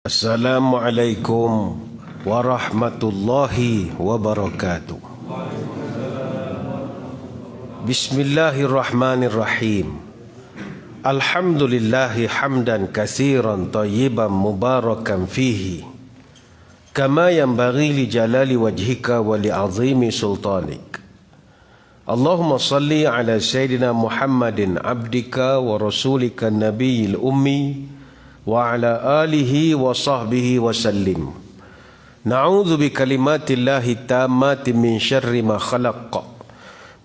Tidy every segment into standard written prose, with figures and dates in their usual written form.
Assalamualaikum warahmatullahi wabarakatuh. Bismillahirrahmanirrahim. Alhamdulillahi hamdan katsiran tayyiban mubarakan fihi kama yanbaghi li jalali wajhika wa li azimi sultanik. Allahumma salli ala sayyidina Muhammadin abdika wa rasulika nabiyil ummi wa ala alihi wa sahbihi wa sallim. Na'udzu bi kalimatillahi tammati min syarri ma khalaq.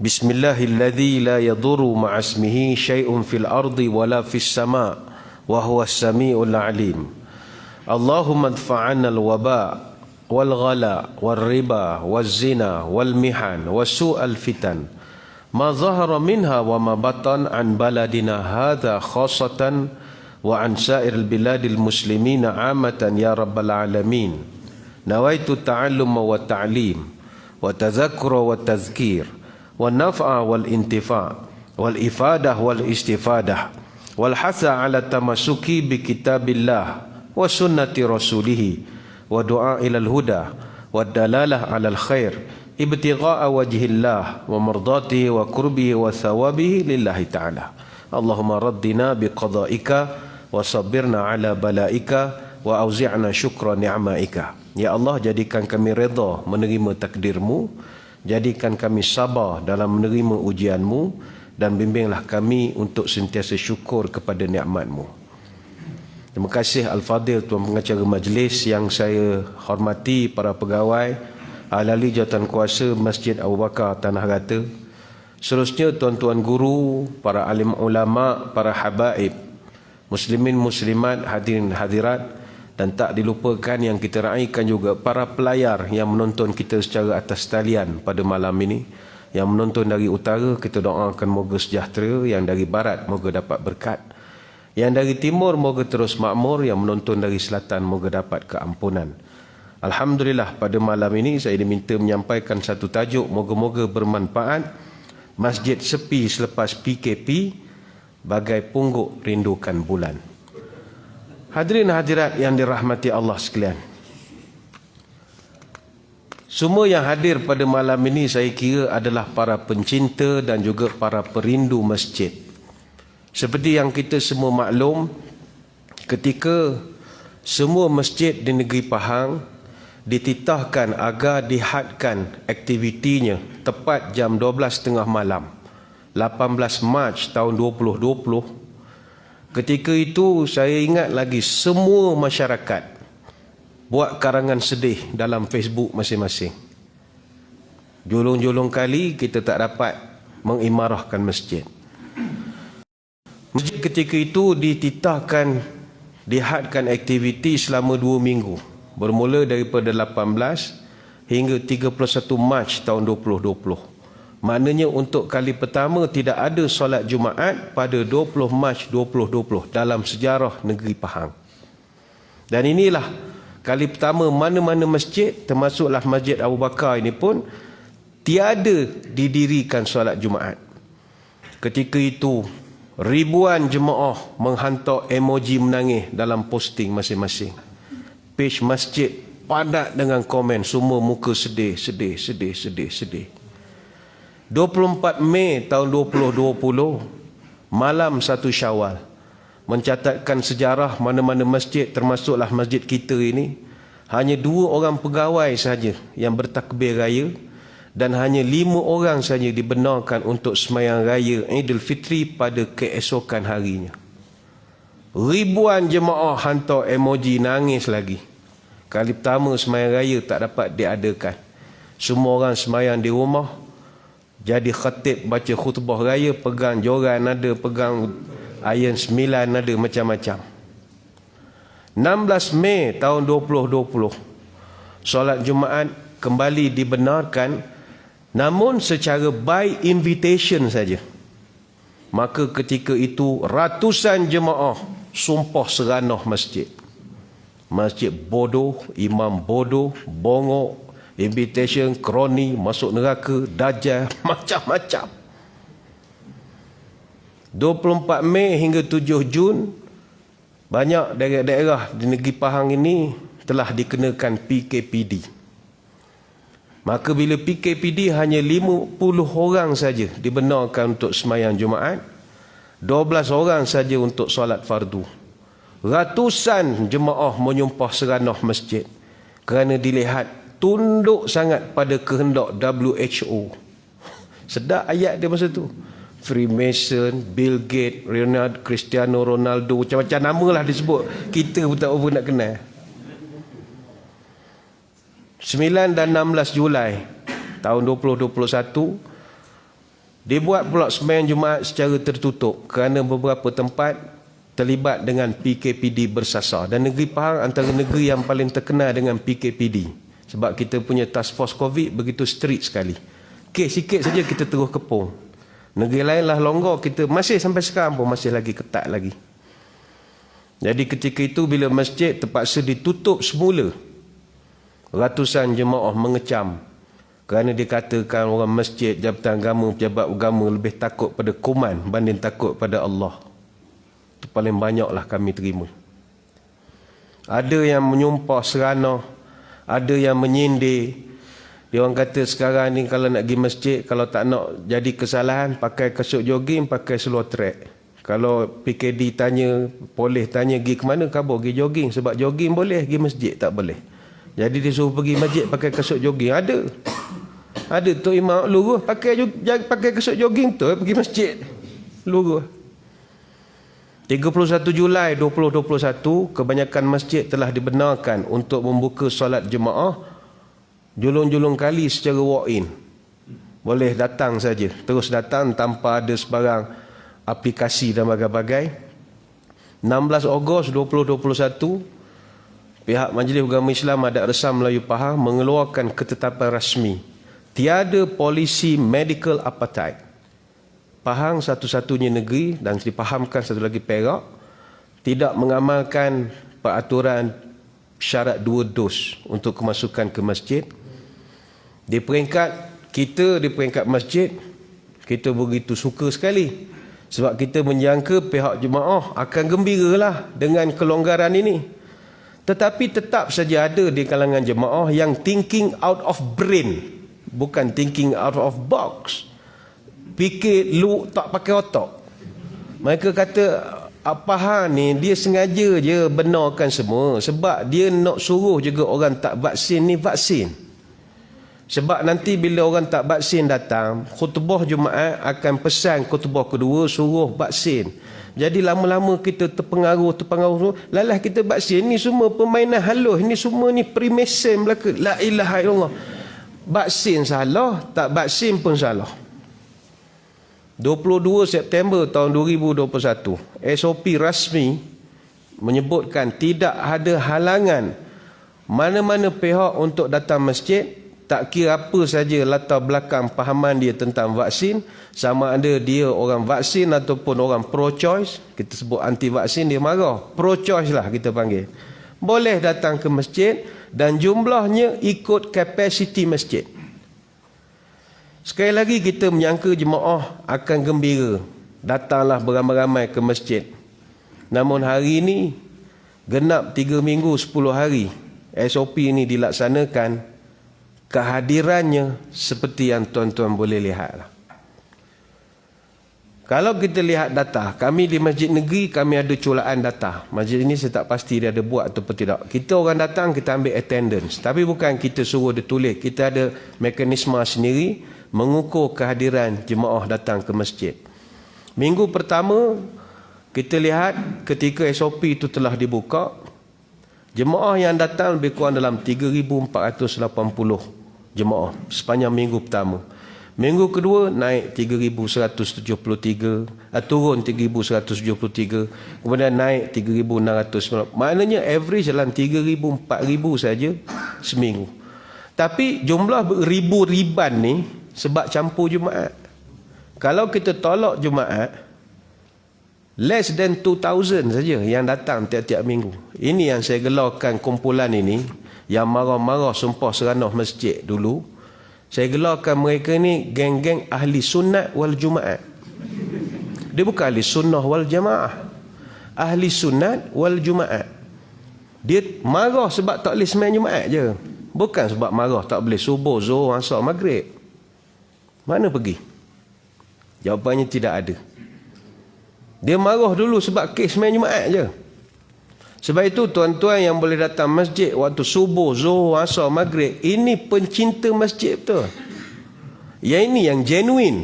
Bismillahilladzi la yadurru ma'asmihi syai'un fil ardi wa la fis sama' wa huwa as-sami'ul 'alim. Allahumma adfa'anna al-waba' wal ghala wal riba waz zina wal mihan was su'al fitan ma zahara minha wa ma batan an baladina hadha khassatan wa an sa'iril biladil muslimina 'amatan ya rabbal alamin. Nawaitu ta'alluma wa ta'lim wa tadhakkura wa tadhkir wa naf'a wal intifa' wal ifadah wal istifadah wal hasa 'ala tamassuki bi kitabillah wa sunnati rasulih wa du'a ilal huda wa dalalah 'alal khair ibtigha'a wajhillah wa mardatihi wa qurbihi wa thawabihi lillahi ta'ala. Allahumma raddina biqada'ika wa sabirna ala balaika wa auzi'na syukra ni'maika. Ya Allah, jadikan kami redha menerima takdirmu, jadikan kami sabar dalam menerima ujianmu, dan bimbinglah kami untuk sentiasa syukur kepada nikmatmu. Terima kasih Al-Fadil Tuan Pengacara Majlis yang saya hormati, para pegawai, ahli jawatan kuasa Masjid Abu Bakar Tanah Rata, seterusnya tuan-tuan guru, para alim ulama, para habaib, muslimin muslimat, hadirin hadirat, dan tak dilupakan yang kita raikan juga para pelayar yang menonton kita secara atas talian pada malam ini. Yang menonton dari utara, kita doakan moga sejahtera, yang dari barat moga dapat berkat, yang dari timur moga terus makmur, yang menonton dari selatan moga dapat keampunan. Alhamdulillah, pada malam ini saya diminta menyampaikan satu tajuk, moga-moga bermanfaat. Masjid sepi selepas PKP, bagai pungguk rindukan bulan. Hadirin hadirat yang dirahmati Allah sekalian, semua yang hadir pada malam ini saya kira adalah para pencinta dan juga para perindu masjid. Seperti yang kita semua maklum, ketika semua masjid di negeri Pahang dititahkan agar dihadkan aktivitinya tepat jam 12.30 malam 18 Mac tahun 2020. Ketika itu saya ingat lagi semua masyarakat buat karangan sedih dalam Facebook masing-masing. Julung-julung kali kita tak dapat mengimarahkan masjid. Masjid ketika itu dititahkan, dihadkan aktiviti selama 2 minggu. Bermula daripada 18 hingga 31 Mac tahun 2020. Maknanya untuk kali pertama tidak ada solat Jumaat pada 20 Mac 2020 dalam sejarah negeri Pahang. Dan inilah kali pertama mana-mana masjid, termasuklah Masjid Abu Bakar ini pun, tiada didirikan solat Jumaat. Ketika itu ribuan jemaah menghantar emoji menangis dalam posting masing-masing. Page masjid padat dengan komen, semua muka sedih, sedih, sedih, sedih, sedih. 24 Mei tahun 2020, malam 1 Syawal, mencatatkan sejarah mana-mana masjid, termasuklah masjid kita ini, hanya 2 orang pegawai sahaja yang bertakbir raya, dan hanya 5 orang sahaja dibenarkan untuk sembahyang raya Aidilfitri pada keesokan harinya. Ribuan jemaah hantar emoji nangis lagi. Kali pertama sembahyang raya tak dapat diadakan. Semua orang sembahyang di rumah. Jadi khatib baca khutbah raya, pegang joran ada, pegang ayat 9 ada, macam-macam. 16 Mei tahun 2020, solat Jumaat kembali dibenarkan, namun secara by invitation saja. Maka ketika itu ratusan jemaah sumpah seranah masjid. Masjid bodoh, imam bodoh, bongok, invitation, kroni, masuk neraka, dajjal, macam-macam. 24 Mei hingga 7 Jun Banyak daerah-daerah di negeri Pahang ini telah dikenakan PKPD. Maka bila PKPD hanya 50 orang saja dibenarkan untuk sembahyang Jumaat, 12 orang saja untuk solat fardu. Ratusan jemaah menyumpah seranah masjid kerana dilihat tunduk sangat pada kehendak WHO. Sedap ayat dia masa tu. Freemason, Bill Gates, Cristiano Ronaldo, macam-macam nama lah disebut. Kita pun tak apa nak kenal. 9 dan 16 Julai tahun 2021 dibuat pula sembahyang Jumaat secara tertutup kerana beberapa tempat terlibat dengan PKPD bersasar. Dan negeri Pahang antara negeri yang paling terkenal dengan PKPD. Sebab kita punya task force COVID begitu strict sekali. Kes sikit saja kita terus kepung. Negeri lain lah longgar, kita masih sampai sekarang pun masih lagi ketat lagi. Jadi ketika itu bila masjid terpaksa ditutup semula, ratusan jemaah mengecam kerana dikatakan orang masjid, jabatan agama, pejabat agama lebih takut pada kuman banding takut pada Allah. Itu paling banyaklah kami terima. Ada yang menyumpah seranah, ada yang menyindir. Dia orang kata sekarang ni kalau nak pergi masjid, kalau tak nak jadi kesalahan, pakai kasut jogging, pakai seluar track. Kalau PKD tanya, polis tanya pergi ke mana, kabur pergi jogging. Sebab jogging boleh, pergi masjid tak boleh. Jadi dia suruh pergi masjid pakai kasut jogging. Ada tu imam luruh pakai kasut jogging tu pergi masjid. Luruh. 31 Julai 2021, kebanyakan masjid telah dibenarkan untuk membuka solat jemaah julung-julung kali secara walk-in. Boleh datang saja, terus datang tanpa ada sebarang aplikasi dan bagai-bagai. 16 Ogos 2021, pihak Majlis Agama Islam Adat Resam Melayu Pahang mengeluarkan ketetapan rasmi. Tiada polisi medical apartheid. Pahang satu-satunya negeri dan dipahamkan satu lagi Perak tidak mengamalkan peraturan syarat 2 dos untuk kemasukan ke masjid. Di peringkat kita, di peringkat masjid, kita begitu suka sekali. Sebab kita menjangka pihak jemaah akan gembiralah dengan kelonggaran ini. Tetapi tetap saja ada di kalangan jemaah yang thinking out of brain. Bukan thinking out of box. Fikir lu tak pakai otak. Mereka kata Pahang ni dia sengaja je benarkan semua. Sebab dia nak suruh juga orang tak vaksin ni vaksin. Sebab nanti bila orang tak vaksin datang, khutbah Jumaat akan pesan khutbah kedua suruh vaksin. Jadi lama-lama kita terpengaruh. Lalah kita vaksin ni semua permainan halus. Ni semua ni Freemason belaka. La ilaha illallah. Vaksin salah, tak vaksin pun salah. 22 September tahun 2021, SOP rasmi menyebutkan tidak ada halangan mana-mana pihak untuk datang masjid. Tak kira apa saja latar belakang pahaman dia tentang vaksin, sama ada dia orang vaksin ataupun orang pro-choice. Kita sebut anti-vaksin, dia marah. Pro-choice lah kita panggil. Boleh datang ke masjid dan jumlahnya ikut kapasiti masjid. Sekali lagi kita menyangka jemaah akan gembira. Datanglah beramai-ramai ke masjid. Namun hari ini, genap 3 minggu 10 hari, SOP ini dilaksanakan. Kehadirannya seperti yang tuan-tuan boleh lihat. Kalau kita lihat data, kami di Masjid Negeri, kami ada culaan data. Masjid ini saya tak pasti dia ada buat atau tidak. Kita orang datang, kita ambil attendance. Tapi bukan kita suruh dia tulis. Kita ada mekanisme sendiri mengukur kehadiran jemaah datang ke masjid. Minggu pertama, kita lihat ketika SOP itu telah dibuka, jemaah yang datang lebih kurang dalam 3,480 jemaah sepanjang minggu pertama. Minggu kedua naik 3,173, turun 3,173, kemudian naik 3,600. Maknanya average dalam 3,000, 4,000 saja seminggu. Tapi jumlah ribu-riban ni sebab campur Jumaat. Kalau kita tolak Jumaat, less than 2,000 saja yang datang tiap-tiap minggu. Ini yang saya gelarkan kumpulan ini, yang marah-marah sumpah seranah masjid dulu. Saya gelarkan mereka ni geng-geng ahli sunnat wal jumaat. Dia bukan ahli sunnah wal jamaah. ahli sunat wal Jumaat. Dia marah sebab tak boleh sembahyang Jumaat je. Bukan sebab marah tak boleh subuh, zuhur, asar, maghrib. Mana pergi? Jawapannya tidak ada. Dia marah dulu sebab kes sembahyang Jumaat je. Sebab itu tuan-tuan yang boleh datang masjid waktu subuh, zuhur, asar, maghrib, ini pencinta masjid betul. Yang ini yang genuine.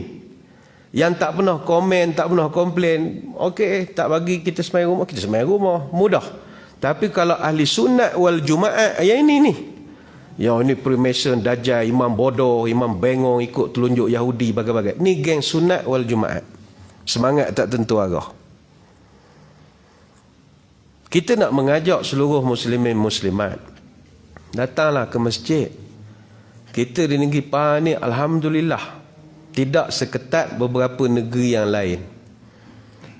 Yang tak pernah komen, tak pernah komplain. Okey, tak bagi kita sembahyang rumah, kita sembahyang rumah. Mudah. Tapi kalau ahli sunat wal Jumaat, yang ini ni. Yang ini Freemason, Dajjal, imam bodoh, imam bengong, ikut telunjuk Yahudi, bagai-bagai. Ni geng sunat wal Jumaat. Semangat tak tentu arah. Kita nak mengajak seluruh muslimin muslimat. Datanglah ke masjid. Kita di negeri Pahang ni alhamdulillah tidak seketat beberapa negeri yang lain.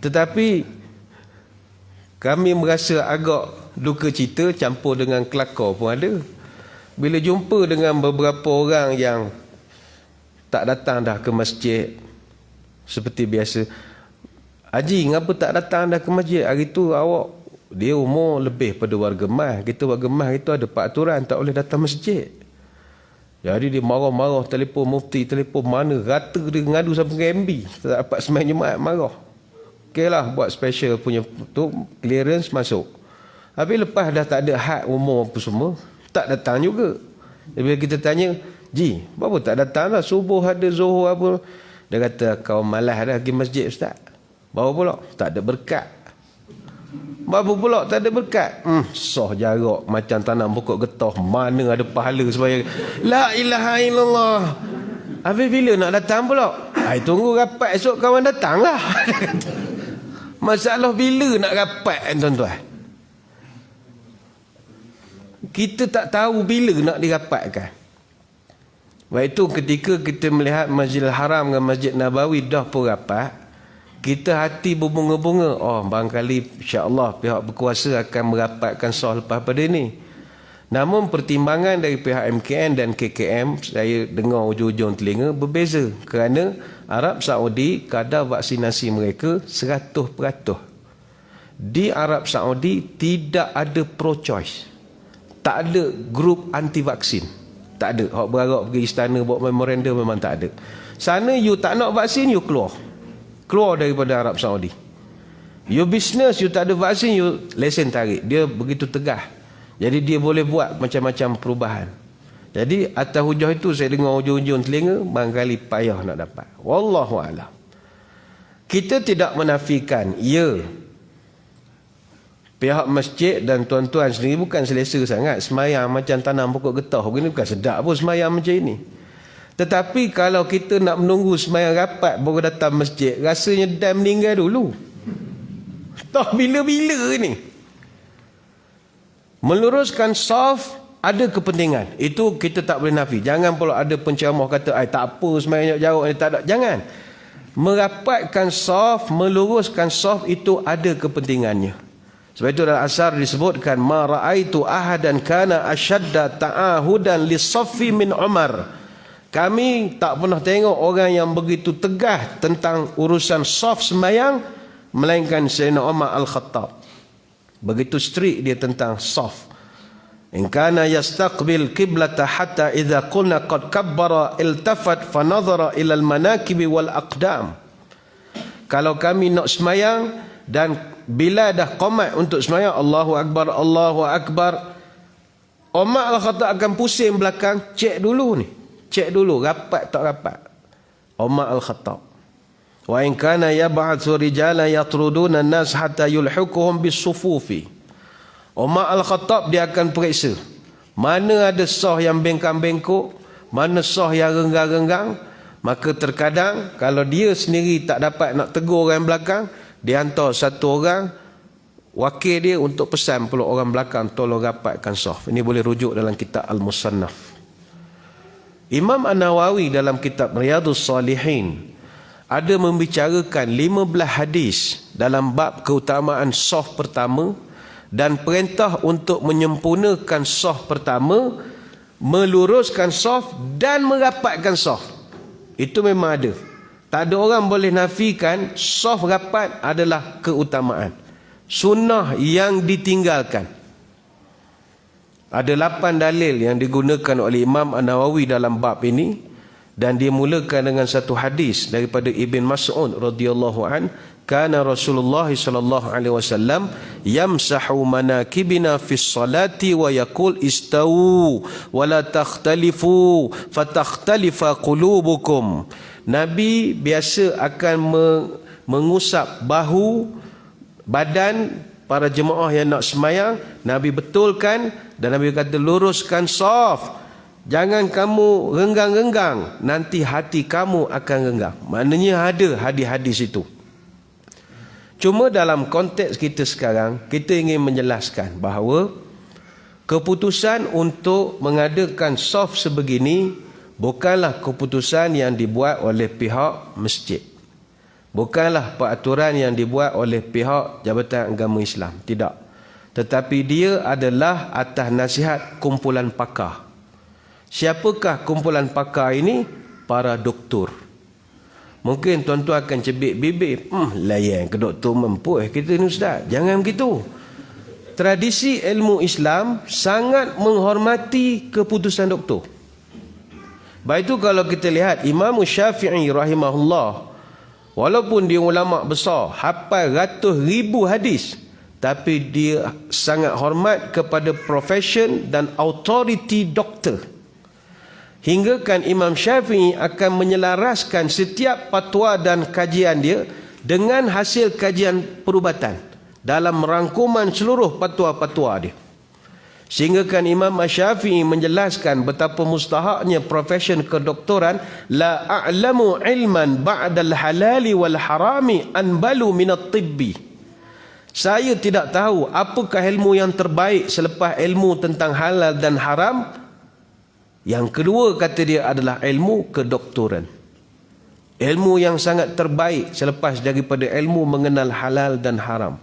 Tetapi kami merasa agak duka cita campur dengan kelakar pun ada. Bila jumpa dengan beberapa orang yang tak datang dah ke masjid seperti biasa. Haji, ngapa tak datang dah ke masjid? Hari tu awak, dia umur lebih pada warga Mas. Kita warga Mas itu ada peraturan tak boleh datang masjid. Jadi dia marah-marah, telefon mufti, telefon mana, rata dia ngadu sampai ke MB. Tak dapat sembahyang Jumaat, marah. Okey lah, buat special punya tu, clearance masuk. Habis lepas dah tak ada had umur apa semua, tak datang juga. Bila kita tanya, Ji, kenapa tak datang lah, subuh ada, zuhur apa. Dia kata, kau malas dah pergi masjid Ustaz. Bawa pula, tak ada berkat. Bapak pula tak ada berkat. Soh jarak macam tanam pokok getah. Mana ada pahala sebayang. La ilaha illallah. Habis bila nak datang pula? Tunggu rapat esok kawan datang lah. Masalah bila nak rapat kan tuan-tuan? Kita tak tahu bila nak dirapatkan. Sebab itu ketika kita melihat Masjidil Haram dengan Masjid Nabawi dah pun rapat, kita hati berbunga-bunga. Oh, barangkali insya-Allah pihak berkuasa akan merapatkan sah lepas pada ini. Namun pertimbangan dari pihak MKN dan KKM, saya dengar ujung-ujung telinga, berbeza. Kerana Arab Saudi, kadar vaksinasi mereka 100%. Di Arab Saudi tidak ada pro-choice. Tak ada grup anti-vaksin. Tak ada. Hak berharap pergi istana buat memorandum, memang tak ada. Sana you tak nak vaksin, you keluar daripada Arab Saudi. You business, you tak ada vaksin, you lesen tarik. Dia begitu tegah. Jadi dia boleh buat macam-macam perubahan. Jadi atas hujah itu saya dengar ujung-ujung telinga, barangkali payah nak dapat. Wallahu a'lam. Kita tidak menafikan, ya, pihak masjid dan tuan-tuan sendiri bukan selesa sangat semayang macam tanam pokok getah. Begini bukan sedap pun semayang macam ini. Tetapi kalau kita nak menunggu semayang rapat baru datang masjid, rasanya dah meninggal dulu. Tak bila-bila ni. Meluruskan saf ada kepentingan. Itu kita tak boleh nafi. Jangan pula ada penceramah kata, tak apa semayang jauh ni, tak ada. Jangan. Merapatkan saf, meluruskan saf itu ada kepentingannya. Sebab itu dalam asar disebutkan, ma ra'aitu ahadan kana ashadda ta'ahudan lis-saffi min Umar. Kami tak pernah tengok orang yang begitu tegah tentang urusan saf sembahyang melainkan Sayyidina Umar Al-Khattab. Begitu strict dia tentang saf. In kana yastaqbil qiblata hatta idza qulna qad kabbara iltafat fa nadhara ila al-manakib wal aqdam. Kalau kami nak sembahyang dan bila dah qamat untuk sembahyang, Allahu Akbar, Allahu Akbar, Umar Al-Khattab akan pusing belakang, cek dulu ni. Cek dulu, rapat tak rapat. Umar Al-Khattab. Wa in kana yab'atsu rijalan yatruduna an-nas hatta yulhiquhum bis-sufufi. Umar Al-Khattab dia akan periksa. Mana ada sah yang bengkang-bengkok, mana sah yang renggang-renggang. Maka terkadang kalau dia sendiri tak dapat nak tegur orang belakang, dia hantar satu orang wakil dia untuk pesan pula orang belakang tolong rapatkan saf. Ini boleh rujuk dalam kitab Al-Musannaf. Imam An-Nawawi dalam kitab Riyadhus Salihin ada membicarakan 15 hadis dalam bab keutamaan saf pertama dan perintah untuk menyempurnakan saf pertama, meluruskan saf dan merapatkan saf. Itu memang ada. Tak ada orang boleh nafikan saf rapat adalah keutamaan. sunnah yang ditinggalkan. Ada 8 dalil yang digunakan oleh Imam An-Nawawi dalam bab ini, dan dia mulakan dengan satu hadis daripada Ibn Mas'ud radhiyallahu an, kana Rasulullah sallallahu alaihi wasallam yamsahu manakibina fi salati wa yaqul istawu wa la takhtalifu fatakhtalifa qulubukum. Nabi biasa akan mengusap bahu badan para jemaah yang nak semayang. Nabi betulkan dan Nabi kata luruskan saf. Jangan kamu renggang-renggang, nanti hati kamu akan renggang. Maknanya ada hadis-hadis itu. Cuma dalam konteks kita sekarang, kita ingin menjelaskan bahawa keputusan untuk mengadakan saf sebegini bukanlah keputusan yang dibuat oleh pihak masjid. Bukanlah peraturan yang dibuat oleh pihak Jabatan Agama Islam. Tidak. Tetapi dia adalah atas nasihat kumpulan pakar. Siapakah kumpulan pakar ini? Para doktor. Mungkin tuan-tuan akan cebik bibir. Layan ke doktor mampu kita ni ustaz. Jangan begitu. Tradisi ilmu Islam sangat menghormati keputusan doktor. Baik itu kalau kita lihat Imam Syafi'i rahimahullah, walaupun dia ulama besar, hafal ratus ribu hadis, tapi dia sangat hormat kepada profession dan authority doktor. Hingga kan Imam Syafi'i akan menyelaraskan setiap fatwa dan kajian dia dengan hasil kajian perubatan dalam rangkuman seluruh fatwa-fatwa dia. Sehingga kan Imam Syafi'i menjelaskan betapa mustahaknya profession kedoktoran. La a'lamu ilman ba'dal halali wal harami anbalu minat tibbi. Saya tidak tahu apakah ilmu yang terbaik selepas ilmu tentang halal dan haram. Yang kedua kata dia adalah ilmu kedoktoran. Ilmu yang sangat terbaik selepas daripada ilmu mengenal halal dan haram.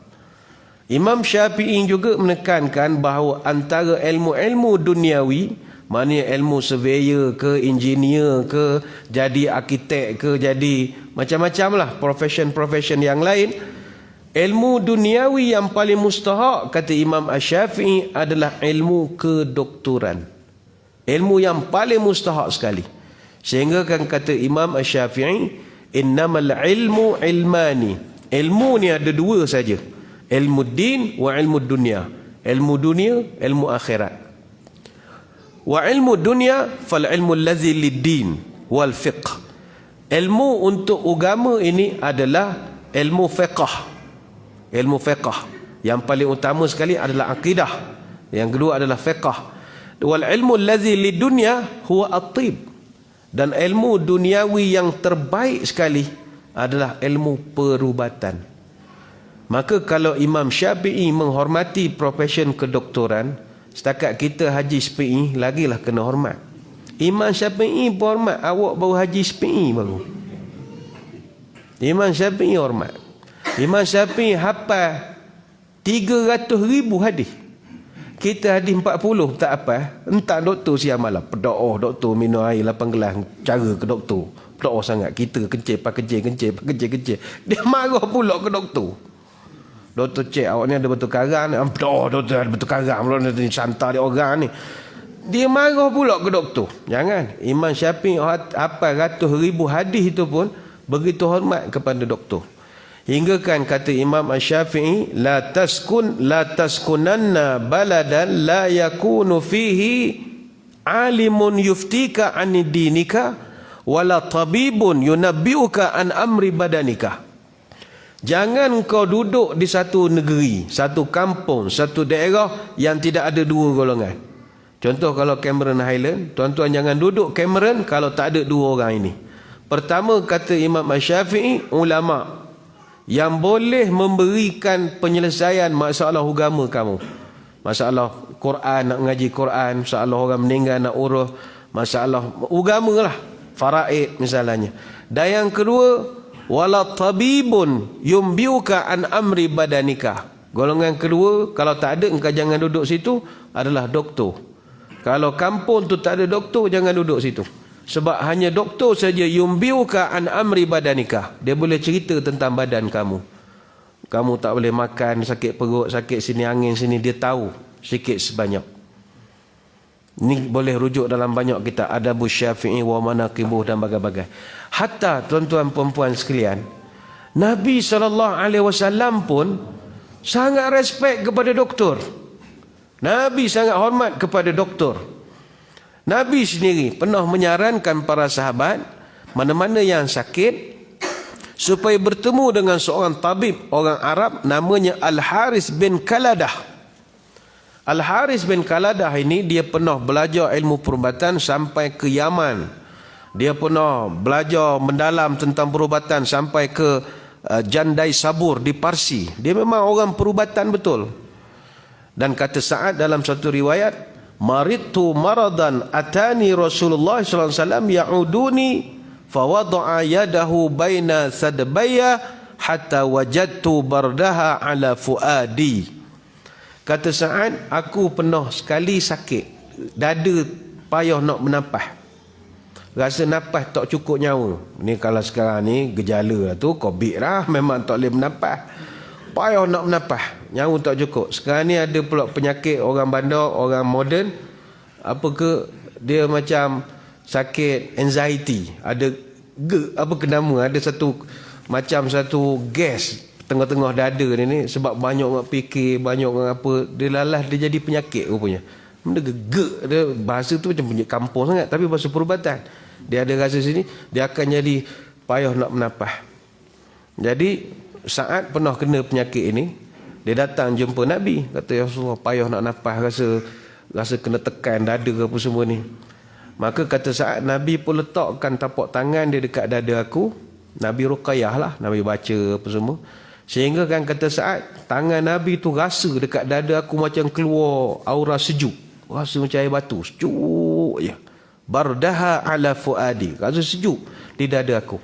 Imam Syafi'i juga menekankan bahawa antara ilmu-ilmu duniawi, maknanya ilmu surveyor ke, engineer ke, jadi arkitek ke, jadi macam-macam lah profession-profession yang lain. Ilmu duniawi yang paling mustahak kata Imam Syafi'i adalah ilmu kedoktoran. Ilmu yang paling mustahak sekali. Sehingga kan kata Imam Syafi'i, innamal ilmu ilmani. Ilmu ni ada dua saja. Ilmu din wa ilmu dunia. Ilmu dunia, ilmu akhirat. Wa ilmu dunia fal ilmu allazi lid-din wal fiqh. Ilmu untuk agama ini adalah ilmu fiqh. Ilmu fiqh. Yang paling utama sekali adalah akidah. Yang kedua adalah fiqh. Wal ilmu allazi lidunya huwa at-tib. Dan ilmu duniawi yang terbaik sekali adalah ilmu perubatan. Maka kalau Imam Syafi'i menghormati profession kedoktoran, setakat kita Haji SPI lagilah kena hormat. Imam Syafi'i pun hormat, awak baru Haji SPI baru. Imam Syafi'i hormat. Imam Syafi'i hafal 300,000 hadis. Kita hadis 40 tak apa. Entah doktor siang malam. Berdoa doktor minum air 8 gelas. Cara ke doktor. Berdoa sangat. Kita kencing. Dia marah pula ke doktor. Doktor cek awak ni ada betul karang. Berdoa doktor ada betul karang. Dia santai dia orang ni. Dia marah pula ke doktor. Jangan. Imam Syafi'i apa ratus ribu hadis itu pun begitu hormat kepada doktor. Hingga kan kata Imam Syafi'i, la taskunanna baladan la yakunu fihi alimun yuftika an dinika wala tabibun yunabbiuka an amri badanika. Jangan kau duduk di satu negeri, satu kampung, satu daerah yang tidak ada dua golongan. Contoh kalau Cameron Highland, tuan-tuan jangan duduk Cameron kalau tak ada dua orang ini. Pertama kata Imam Syafi'i, ulama yang boleh memberikan penyelesaian masalah agama kamu. Masalah Quran, nak ngaji Quran, masalah orang meninggal nak urus, masalah agama lah, faraid misalnya. Dan yang kedua, wala tabibun yumbiuka an amri badanika. Golongan kedua, kalau tak ada engkau jangan duduk situ, adalah doktor. Kalau kampung tu tak ada doktor, jangan duduk situ. Sebab hanya doktor saja yumbiuka an amri badanika. Dia boleh cerita tentang badan kamu. kamu tak boleh makan, sakit perut, sakit sini angin sini, dia tahu sikit sebanyak. Ini boleh rujuk dalam banyak kitab Adabus Syafi'i wa Manaqibuh dan bagai-bagai. Hatta tuan-tuan perempuan sekalian, Nabi SAW pun sangat respect kepada doktor. Nabi sangat hormat kepada doktor. Nabi sendiri pernah menyarankan para sahabat, mana-mana yang sakit, supaya bertemu dengan seorang tabib orang Arab namanya Al-Haris bin Kaladah. Al-Haris bin Kaladah ini dia pernah belajar ilmu perubatan sampai ke Yaman. Dia pernah belajar mendalam tentang perubatan sampai ke Jandai Sabur di Parsi. Dia memang orang perubatan betul. Dan kata Sa'ad dalam satu riwayat, maridtu maradan atani Rasulullah sallallahu alaihi wasallam ya'uduni fawada'a yadahu baina sadbaya hatta wajadtu bardaha ala fuadi. Kata Sa'ad, aku pernah sekali sakit, dada payah nak menapah, rasa napas tak cukup nyawa. Ni kalau sekarang ni gejala lah tu, COVID lah, memang tak boleh menapah, payah nak menapah, nyawa tak cukup. Sekarang ni ada pula penyakit orang bandar, orang moden, apa ke, dia macam sakit anxiety, ada apa ke nama, ada satu macam satu gas tengah-tengah dada ni sebab banyak orang fikir, banyak orang apa, dia lalas dia jadi penyakit rupanya. Benda gegek dia, bahasa tu macam punya kampung sangat, tapi bahasa perubatan. Dia ada rasa sini, dia akan jadi payah nak menapah. Jadi Sa'ad pernah kena penyakit ini, dia datang jumpa Nabi, kata ya Rasulullah, payah nak napah, rasa kena tekan dada ke apa semua ni. Maka kata Sa'ad, Nabi pun letakkan tapak tangan dia dekat dada aku. Nabi ruqayah lah, Nabi baca apa semua. Sehingga kan kata Sa'ad, tangan Nabi tu rasa dekat dada aku macam keluar aura sejuk. Rasa macam air batu, sejuk je. Bardaha ala fuadi, rasa sejuk di dada aku.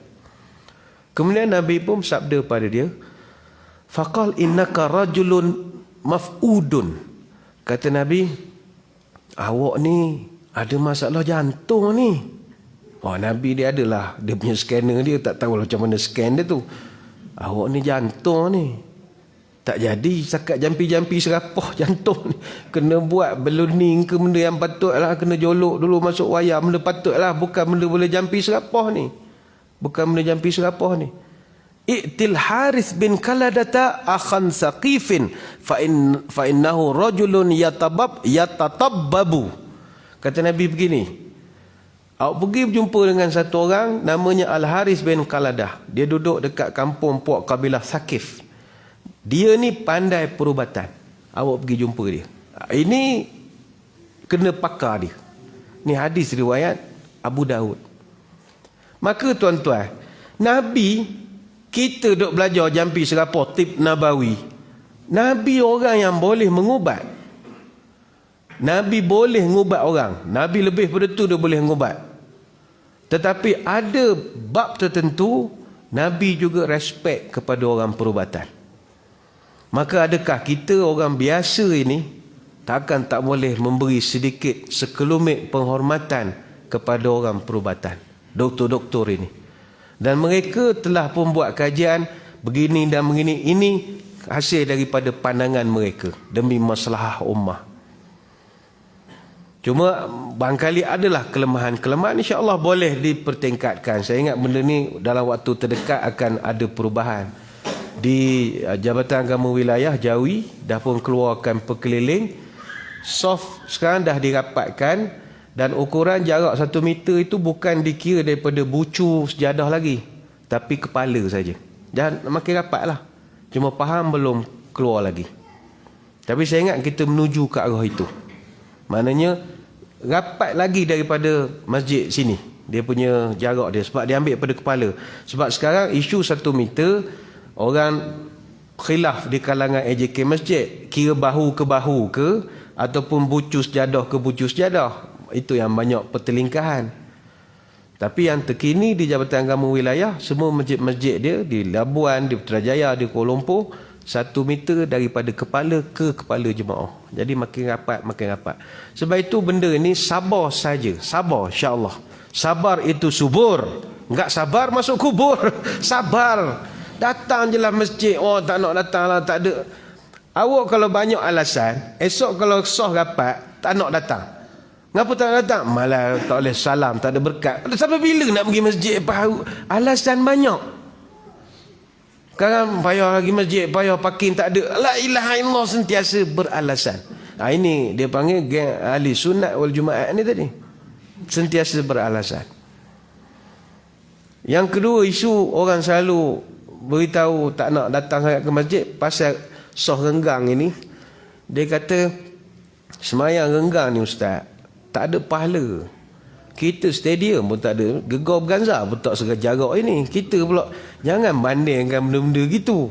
Kemudian Nabi pun sabda pada dia, faqal innaka rajulun maf'udun. Kata Nabi, awak ni ada masalah jantung ni. Oh, Nabi dia adalah, dia punya scanner dia, tak tahu macam mana scan dia tu. Awak ni jantung ni, tak jadi sakat jampi-jampi serapah jantung ni. Kena buat beluning ke benda yang patut lah, kena jolok dulu masuk wayar, benda patut lah, bukan benda boleh jampi serapah ni. Bukan benda jampi serapah ni. I'til Harith bin Kaladata akhan Saqifin fa innahu rajulun yatatabbabu. Kata Nabi begini, awak pergi berjumpa dengan satu orang namanya Al-Haris bin Kaladah. Dia duduk dekat kampung puak kabilah Saqif. Dia ni pandai perubatan. Awak pergi jumpa dia. Ini kena pakar dia. Ni hadis riwayat Abu Daud. Maka tuan-tuan, Nabi, kita duk belajar jampi serapah tip Nabawi. Nabi orang yang boleh mengubat. Nabi boleh mengubat orang. Nabi lebih pada tu dia boleh mengubat. Tetapi ada bab tertentu Nabi juga respect kepada orang perubatan. Maka adakah kita orang biasa ini takkan tak boleh memberi sedikit sekelumit penghormatan kepada orang perubatan, doktor-doktor ini. Dan mereka telah pun buat kajian begini dan begini. Ini hasil daripada pandangan mereka demi maslahah ummah. Cuma barangkali adalah kelemahan-kelemahan, insya-Allah boleh dipertingkatkan. Saya ingat benda ni dalam waktu terdekat akan ada perubahan. Di Jabatan Agama Wilayah Jawi dah pun keluarkan pekeliling. Soft sekarang dah dirapatkan dan ukuran jarak 1 meter itu bukan dikira daripada bucu sejadah lagi, tapi kepala saja. Dan makin rapatlah. Cuma faham belum keluar lagi. Tapi saya ingat kita menuju ke arah itu. Maknanya rapat lagi daripada masjid sini, dia punya jarak dia, sebab dia ambil pada kepala. Sebab sekarang isu 1 meter, orang khilaf di kalangan AJK masjid, kira bahu ke bahu ke ataupun bucu sejadah ke bucu sejadah. Itu yang banyak pertelingkahan. Tapi yang terkini di Jabatan Agama Wilayah, semua masjid-masjid dia di Labuan, di Putrajaya, di Kuala Lumpur, 1 meter daripada kepala ke kepala jemaah. Jadi makin rapat, makin rapat. Sebab itu benda ini sabar saja. Sabar, insya-Allah. Sabar itu subur. Enggak sabar masuk kubur. Sabar. Datang je lah masjid. Oh, tak nak datang lah, tak ada. Awak kalau banyak alasan, esok kalau soh rapat, tak nak datang. Ngapa tak nak datang? Malah tak boleh salam, tak ada berkat. Sampai bila nak pergi masjid? Alasan banyak. Sekarang payah lagi masjid, payah parking, tak ada. La ilaha illallah, sentiasa beralasan. Ini dia panggil geng ahli sunat wal jumaat ni tadi. Sentiasa beralasan. Yang kedua, isu orang selalu beritahu tak nak datang sangat ke masjid pasal soh renggang ini. Dia kata semayang renggang ni ustaz, tak ada pahala. Kita stadium pun tak ada, Gegar Berganza pun tak jarak ini. Kita pula jangan bandingkan benda-benda gitu.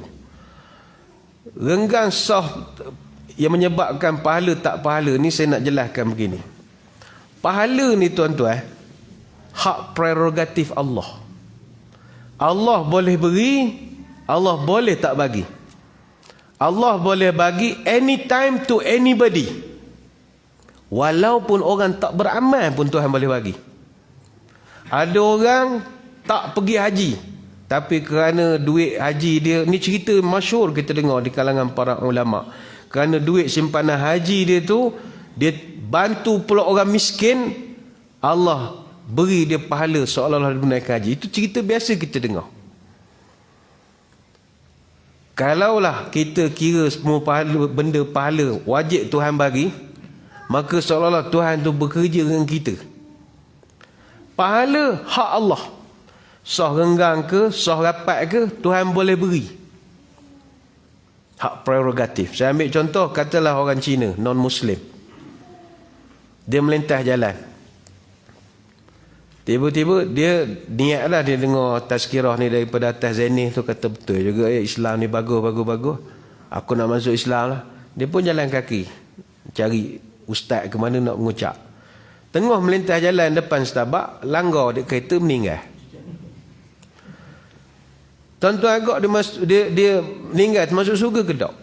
Renggang soh yang menyebabkan pahala tak pahala ni, saya nak jelaskan begini. Pahala ni tuan-tuan, hak prerogatif Allah. Allah boleh beri, Allah boleh tak bagi. Allah boleh bagi anytime to anybody. Walaupun orang tak beramal pun Tuhan boleh bagi. Ada orang tak pergi haji, tapi kerana duit haji dia, ni cerita masyhur kita dengar di kalangan para ulama. Kerana duit simpanan haji dia tu, dia bantu pula orang miskin, Allah beri dia pahala seolah-olah dia menaikkan haji. Itu cerita biasa kita dengar. Kalaulah kita kira semua pahala, benda pahala wajib Tuhan bagi, maka seolah-olah Tuhan tu bekerja dengan kita. Pahala hak Allah. Soh renggang ke, soh rapat ke, Tuhan boleh beri. Hak prerogatif. Saya ambil contoh, katalah orang Cina, non-Muslim. Dia melintas jalan. Tiba-tiba dia niatlah dia dengar tazkirah ni daripada atas Zaini tu, kata betul juga ya, Islam ni bagus. Aku nak masuk Islam lah. Dia pun jalan kaki cari ustaz ke mana nak mengucap. Tengah melintas jalan depan Starbucks, langgar dia kereta, meninggal. Tuan-tuan agak dia meninggal, masuk surga ke tak?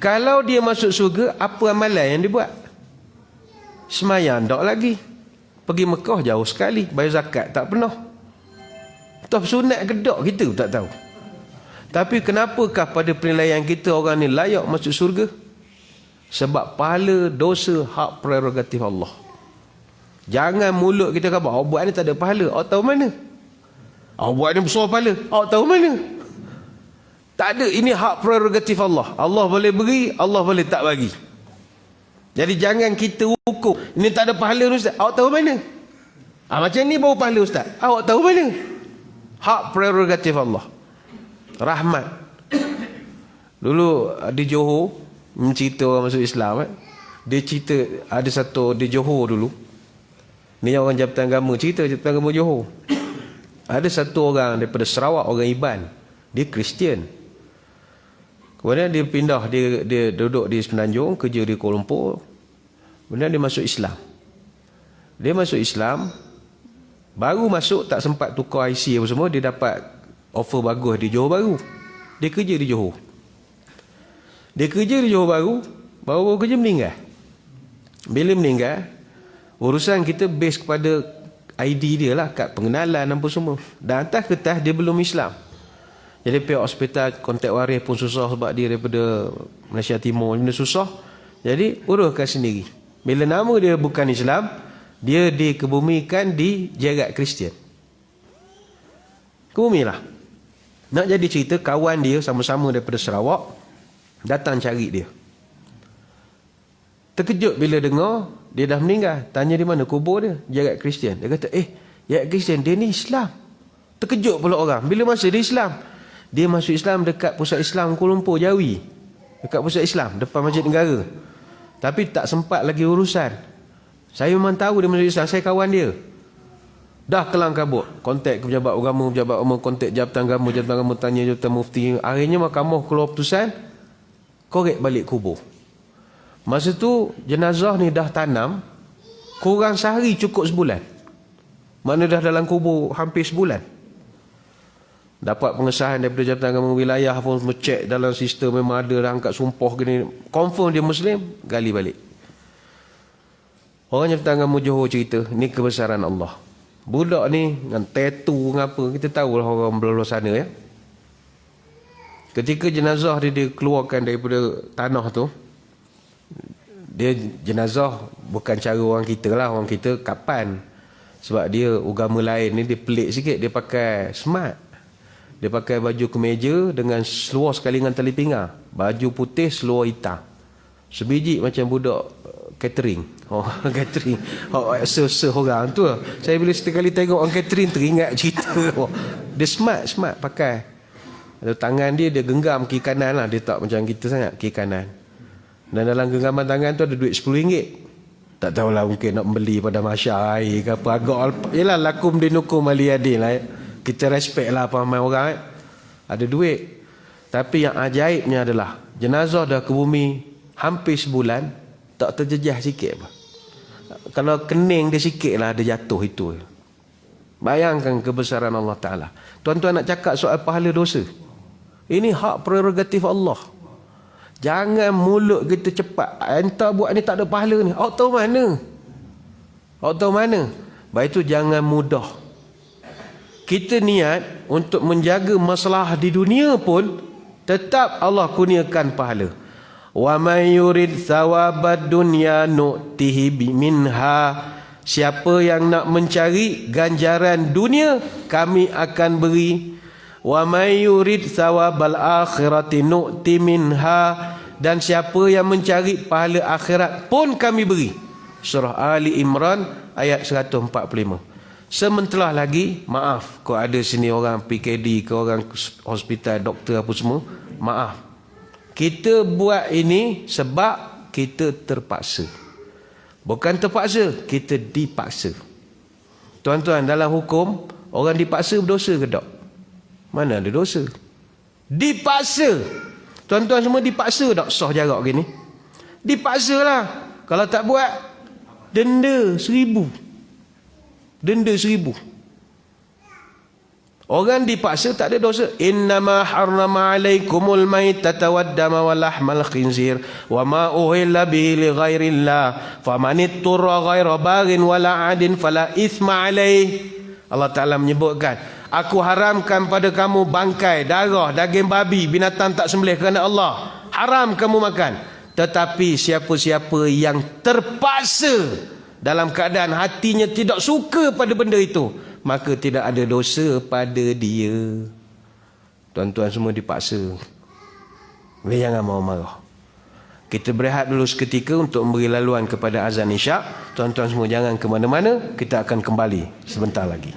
Kalau dia masuk surga, apa amalan yang dia buat? Semayang tak lagi. Pergi Mekah jauh sekali, bayar zakat tak pernah. Toh sunat ke tak, kita tak tahu. Tapi kenapakah pada penilaian kita orang ni layak masuk surga? Sebab pahala, dosa, hak prerogatif Allah. Jangan mulut kita kata, awak buat ni tak ada pahala. Awak tahu mana? Awak buat ni besar pahala. Awak tahu mana? Tak ada, ini hak prerogatif Allah. Allah boleh beri, Allah boleh tak bagi. Jadi jangan kita hukum, ini tak ada pahala ustaz. Awak tahu mana? Macam ni baru pahala ustaz. Awak tahu mana? Hak prerogatif Allah. Rahmat. Dulu di Johor, cerita orang masuk Islam. Dia cerita ada satu di Johor dulu. Ni orang Jabatan Agama, cerita Jabatan Agama Johor. Ada satu orang daripada Sarawak, orang Iban. Dia Kristian. Kemudian dia pindah, dia duduk di Semenanjung, kerja di Kuala Lumpur. Kemudian dia masuk Islam. Dia masuk Islam, baru masuk tak sempat tukar IC apa semua, dia dapat offer bagus di Johor Bahru. Dia kerja di Johor. Dia kerja di Johor Bahru, baru kerja meninggal. Bila meninggal, urusan kita base kepada ID dia lah, kad pengenalan apa semua. Dan atas kertas dia belum Islam. Jadi pihak hospital kontak waris pun susah sebab dia daripada Malaysia Timur, benda susah. Jadi uruskan sendiri. Bila nama dia bukan Islam, dia dikebumikan di jagat Kristian. Kebumilah. Nak jadi cerita, kawan dia sama-sama daripada Sarawak datang cari dia. Terkejut bila dengar dia dah meninggal. Tanya di mana kubur dia? Jagat Kristian. Dia kata, jagat Kristian, dia ni Islam. Terkejut pula orang. Bila masa dia Islam? Dia masuk Islam dekat pusat Islam Kuala Lumpur, Jawi. Dekat pusat Islam, depan Masjid Negara. Tapi tak sempat lagi urusan. Saya memang tahu dia masuk Islam, saya kawan dia. Dah kelang kabut. Kontak ke pejabat agama, kontak Jabatan Agama, tanya Jabatan Mufti. Akhirnya Mahkamah keluar putusan, korek balik kubur. Masa tu jenazah ni dah tanam, kurang sehari cukup sebulan. Mana dah dalam kubur hampir sebulan. Dapat pengesahan daripada Jabatan Agama Wilayah pun cek dalam sistem memang ada dah angkat sumpah gini. Confirm dia Muslim, gali balik. Orang Jabatan Agama Johor cerita, ni kebesaran Allah. Budak ni dengan tattoo ngapa, kita tahulah orang belah sana ya. Ketika jenazah dia keluarkan daripada tanah tu, dia jenazah bukan cara orang kita lah. Orang kita kapan. Sebab dia agama lain ni dia pelik sikit. Dia pakai smart. Dia pakai baju kemeja dengan seluar sekali dengan tali pinggang. Baju putih, seluar hitam. Sebiji macam budak catering. Catering. Serve orang tu. Saya bila setiap kali tengok orang catering teringat cerita. Dia smart pakai. Tangan dia genggam kiri kanan lah. Dia tak macam kita sangat kiri kanan. Dan dalam genggaman tangan tu ada duit RM10. Tak tahulah mungkin nak beli pada masyarakat air ke apa. Agak yelah lakum dinukum aliyadin lah. Kita respect lah pemahaman orang. Ada duit. Tapi yang ajaibnya adalah jenazah dah ke bumi hampir sebulan, tak terjejah sikit apa. Kalau kening dia sikit lah, dia jatuh itu. Bayangkan kebesaran Allah Ta'ala. Tuan-tuan nak cakap soal pahala dosa. Ini hak prerogatif Allah. Jangan mulut kita cepat. Entah buat ni tak ada pahala ni. Awak tahu mana? Awak tahu mana? Baik itu jangan mudah. Kita niat untuk menjaga masalah di dunia pun, tetap Allah kurniakan pahala. Wa may yurid thawabad dunya nu'tihi minha. Siapa yang nak mencari ganjaran dunia, kami akan beri. Wa may yurid thawabal akhirati nu'ti minha. Dan siapa yang mencari pahala akhirat pun kami beri. Surah Ali Imran ayat 145. Sementara lagi, maaf, kalau ada sini orang PKD ke orang hospital, doktor apa semua, maaf. Kita buat ini sebab kita terpaksa. Bukan terpaksa, kita dipaksa. Tuan-tuan, dalam hukum, orang dipaksa berdosa ke tak? Mana ada dosa? Dipaksa. Tuan-tuan semua dipaksa tak sah jarak gini? Dipaksa lah. Kalau tak buat, denda 1,000. Denda 1,000. Orang dipaksa tak ada dosa. Innama harrama alaikumul maitata waddama walahmal khinzir wa ma uhilla bihi li ghairillah famanitturra ghaira baghin wala adin fala ithma alaih. Allah Ta'ala menyebutkan, aku haramkan pada kamu bangkai, darah, daging babi, binatang tak sembelih kerana Allah. Haram kamu makan. Tetapi siapa-siapa yang terpaksa dalam keadaan hatinya tidak suka pada benda itu, maka tidak ada dosa pada dia. Tuan-tuan semua dipaksa. Jangan mau marah. Kita berehat dulu seketika untuk memberi laluan kepada azan isyak. Tuan-tuan semua jangan ke mana-mana. Kita akan kembali sebentar lagi.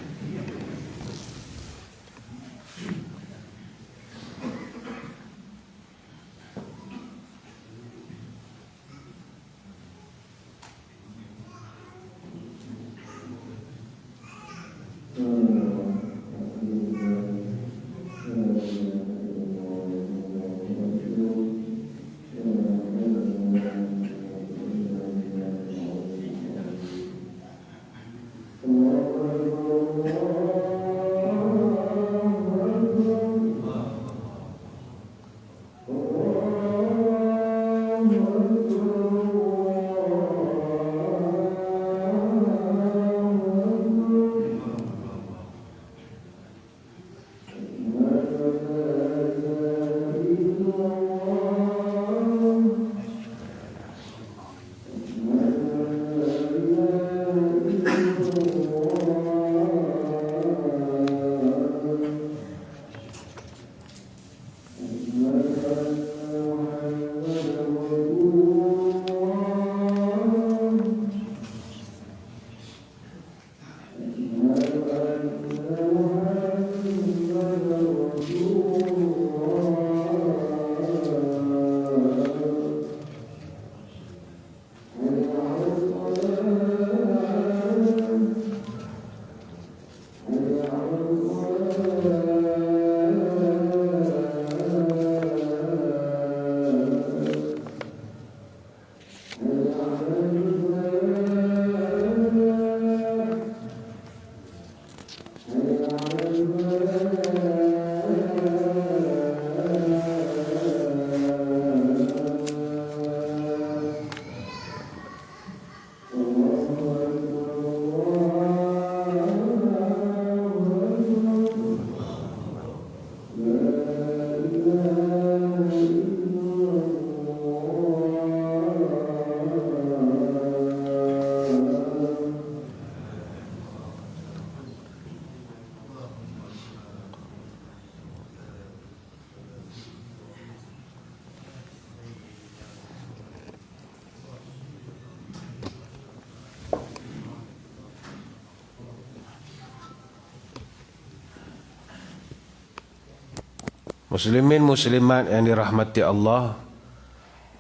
Muslimin muslimat yang dirahmati Allah,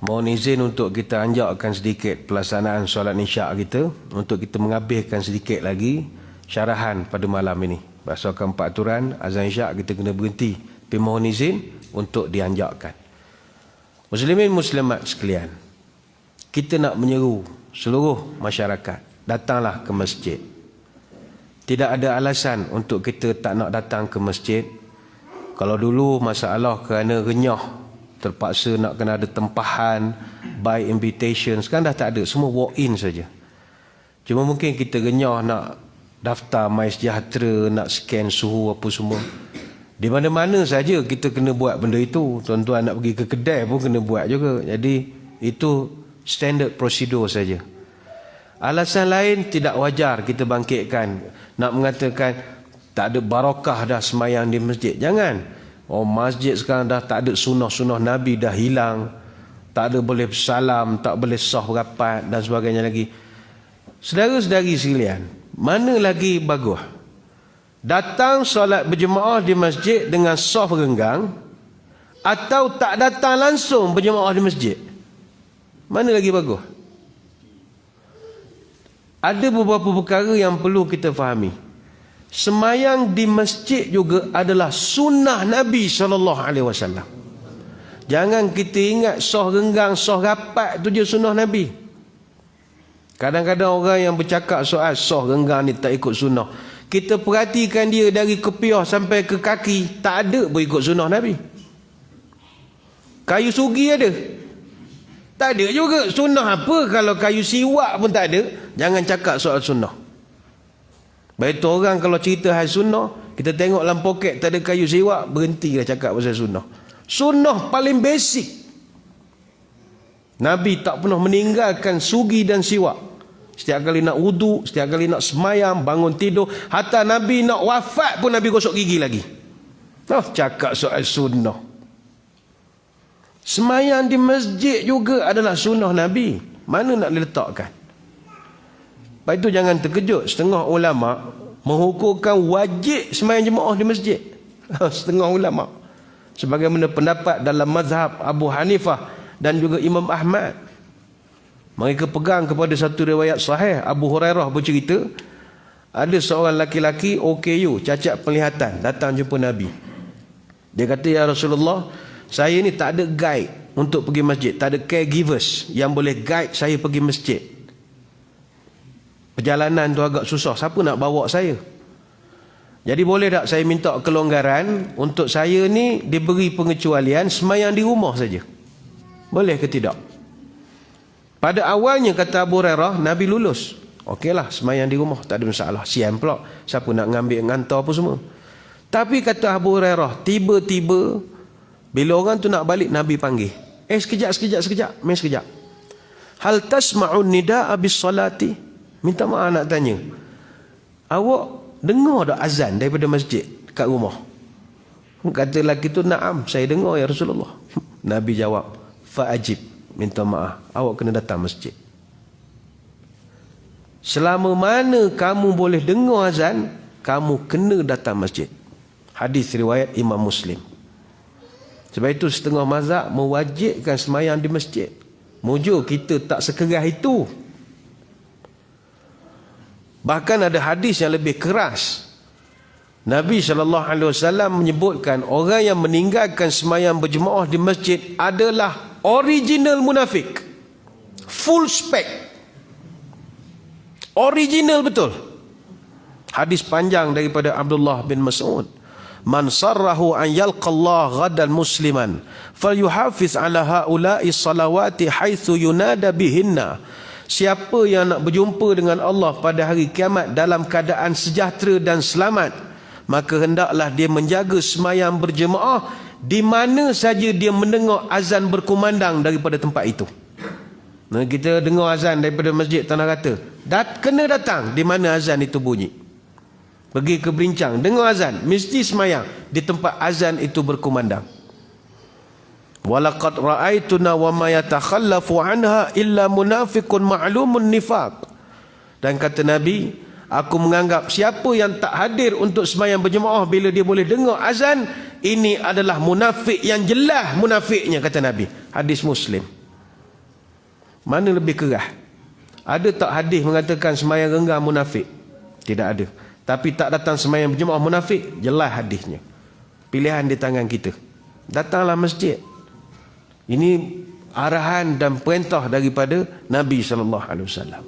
mohon izin untuk kita anjakkan sedikit pelaksanaan solat isyak kita, untuk kita menghabiskan sedikit lagi syarahan pada malam ini. Berdasarkan peraturan azan isyak kita kena berhenti, tapi mohon izin untuk dianjakkan. Muslimin muslimat sekalian, kita nak menyeru seluruh masyarakat, datanglah ke masjid. Tidak ada alasan untuk kita tak nak datang ke masjid. Kalau dulu masalah kerana renyah, terpaksa nak kena ada tempahan, by invitation, sekarang dah tak ada, semua walk in saja. Cuma mungkin kita renyah nak daftar MySejahtera, nak scan suhu apa semua. Di mana-mana saja kita kena buat benda itu. Tuan-tuan nak pergi ke kedai pun kena buat juga. Jadi itu standard prosedur saja. Alasan lain tidak wajar kita bangkitkan, nak mengatakan tak ada barakah dah semayang di masjid. Jangan. Oh, masjid sekarang dah tak ada sunnah-sunnah Nabi, dah hilang. Tak ada boleh bersalam, tak boleh sah berapat dan sebagainya lagi. Saudara-saudari sekalian, mana lagi bagus? Datang solat berjemaah di masjid dengan saf renggang, atau tak datang langsung berjemaah di masjid? Mana lagi bagus? Ada beberapa perkara yang perlu kita fahami. Semayang di masjid juga adalah sunnah Nabi SAW. Jangan kita ingat sah renggang, sah rapat tu je sunnah Nabi. Kadang-kadang orang yang bercakap soal sah renggang ni tak ikut sunnah, kita perhatikan dia dari kepiah sampai ke kaki, tak ada pun ikut sunnah Nabi. Kayu sugi ada? Tak ada juga. Sunnah apa kalau kayu siwak pun tak ada? Jangan cakap soal sunnah. Baik tu orang kalau cerita hal sunnah, kita tengok dalam poket tak ada kayu siwak, berhentilah cakap pasal sunnah. Sunnah paling basic. Nabi tak pernah meninggalkan sugi dan siwak. Setiap kali nak wudu, setiap kali nak semayam, bangun tidur, hatta Nabi nak wafat pun Nabi gosok gigi lagi. Cakap soal sunnah. Semayang di masjid juga adalah sunnah Nabi. Mana nak diletakkan? Lepas itu jangan terkejut, setengah ulama menghukumkan wajib semayang jemaah di masjid. Setengah ulama. Sebagaimana pendapat dalam mazhab Abu Hanifah dan juga Imam Ahmad. Mereka pegang kepada satu riwayat sahih. Abu Hurairah bercerita, ada seorang laki-laki OKU, cacat penglihatan, datang jumpa Nabi. Dia kata, ya Rasulullah, saya ni tak ada guide untuk pergi masjid. Tak ada caregivers yang boleh guide saya pergi masjid. Perjalanan tu agak susah, siapa nak bawa saya? Jadi boleh tak saya minta kelonggaran untuk saya ni diberi pengecualian semayang di rumah saja? Boleh ke tidak? Pada awalnya kata Abu Hurairah, Nabi lulus. Okeylah, semayang di rumah, tak ada masalah. Sian pula, siapa nak ngambil ngantar apa semua. Tapi kata Abu Hurairah, tiba-tiba bila orang tu nak balik, Nabi panggil. Sekejap, main sekejap. Hal tasma'un nida'a bis salati? Minta maaf nak tanya, awak dengar tak azan daripada masjid kat rumah? Kata lelaki tu, na'am, saya dengar ya Rasulullah. Nabi jawab, fa'ajib, minta maaf, awak kena datang masjid. Selama mana kamu boleh dengar azan, kamu kena datang masjid. Hadis riwayat Imam Muslim. Sebab itu setengah mazhab mewajibkan semayang di masjid. Mujur kita tak sekeras itu. Bahkan ada hadis yang lebih keras. Nabi SAW menyebutkan orang yang meninggalkan semayang berjemaah di masjid adalah original munafik. Full spec. Original betul. Hadis panjang daripada Abdullah bin Mas'ud. Man sarrahu an yalqallah ghadan musliman falyuhafiz ala haula'i salawati haitsu yunada bihinna. Siapa yang nak berjumpa dengan Allah pada hari kiamat dalam keadaan sejahtera dan selamat, maka hendaklah dia menjaga semayang berjemaah di mana saja dia mendengar azan berkumandang daripada tempat itu. Nah, kita dengar azan daripada masjid Tanah Rata, kena datang di mana azan itu bunyi. Pergi ke Berincang, dengar azan, mesti semayang di tempat azan itu berkumandang. Walaqad ra'aituna wa ma yatakhallafu anha illa munafiqun ma'lumun nifaq. Dan kata Nabi, aku menganggap siapa yang tak hadir untuk semayang berjemaah bila dia boleh dengar azan, ini adalah munafik yang jelas munafiknya, kata Nabi. Hadis Muslim. Mana lebih kerah? Ada tak hadis mengatakan sembahyang renggang munafik? Tidak ada. Tapi tak datang sembahyang berjemaah munafik? Jelas hadisnya. Pilihan di tangan kita. Datanglah masjid. Ini arahan dan perintah daripada Nabi SAW.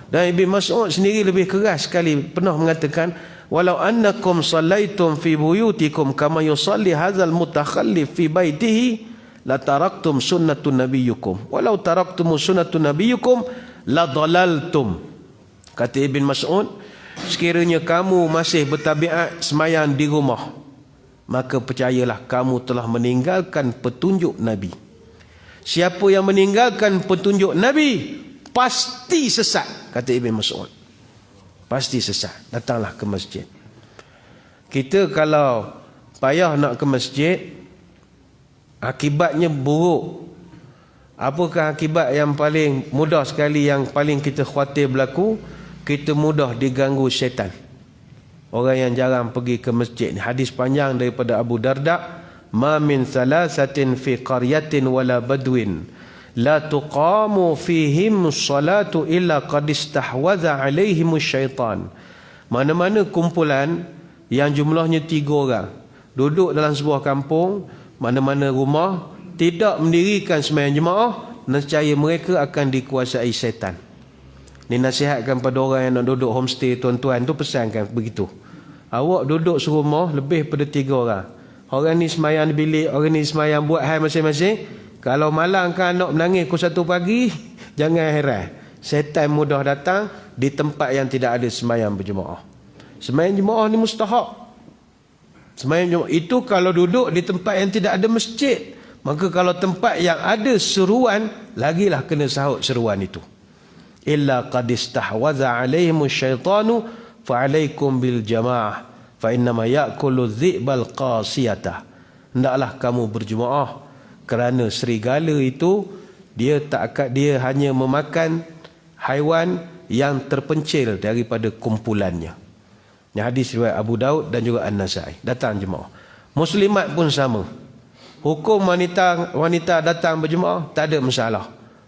Dan Ibn Mas'ud sendiri lebih keras sekali pernah mengatakan, walau annakum sallaitum fi buyutikum kama yusalli hadzal mutakhallif fi baitihi la taraktum sunnatun nabiyyukum walau taraktum sunnatun nabiyyukum la dalaltum. Kata Ibn Mas'ud, sekiranya kamu masih bertabiat sembahyang di rumah, maka percayalah kamu telah meninggalkan petunjuk Nabi. Siapa yang meninggalkan petunjuk Nabi pasti sesat, kata Ibn Mas'ud. Pasti sesat. Datanglah ke masjid. Kita kalau payah nak ke masjid, akibatnya buruk. Apakah akibat yang paling mudah sekali, yang paling kita khawatir berlaku? Kita mudah diganggu syaitan. Orang yang jarang pergi ke masjid ni. Hadis panjang daripada Abu Darda, ma min thalathatin fi qaryatin wala badwin la tuqamu fihim salatu illa qad istahwadha alaihim syaitan. Mana-mana kumpulan yang jumlahnya 3 orang duduk dalam sebuah kampung, mana-mana rumah, tidak mendirikan sembahyang jemaah, nescaya mereka akan dikuasai syaitan. Ni nasihatkan pada orang yang nak duduk homestay, tuan-tuan tu pesankan begitu. Awak duduk serumah lebih pada 3 orang. Orang ni semayang di bilik, orang ni semayang buat hal masing-masing. Kalau malam kan anak menangis pukul 1 pagi, jangan heran. Syaitan mudah datang di tempat yang tidak ada semayang berjemaah. Semayang jemaah ni mustahak. Semayang jemaah itu kalau duduk di tempat yang tidak ada masjid. Maka kalau tempat yang ada seruan, lagilah kena sahut seruan itu. Illa qad istahwadha alaihimu syaitanu fa'alaikum bil jamaah fa innama ya'kulu dhi'bal qasiyatah. Hendaklah kamu berjemaah, kerana serigala itu dia hanya memakan haiwan yang terpencil daripada kumpulannya. Ini hadis riwayat Abu Daud dan juga An-Nasai. Datang jemaah. Muslimat pun sama. Hukum wanita datang berjemaah tak ada masalah.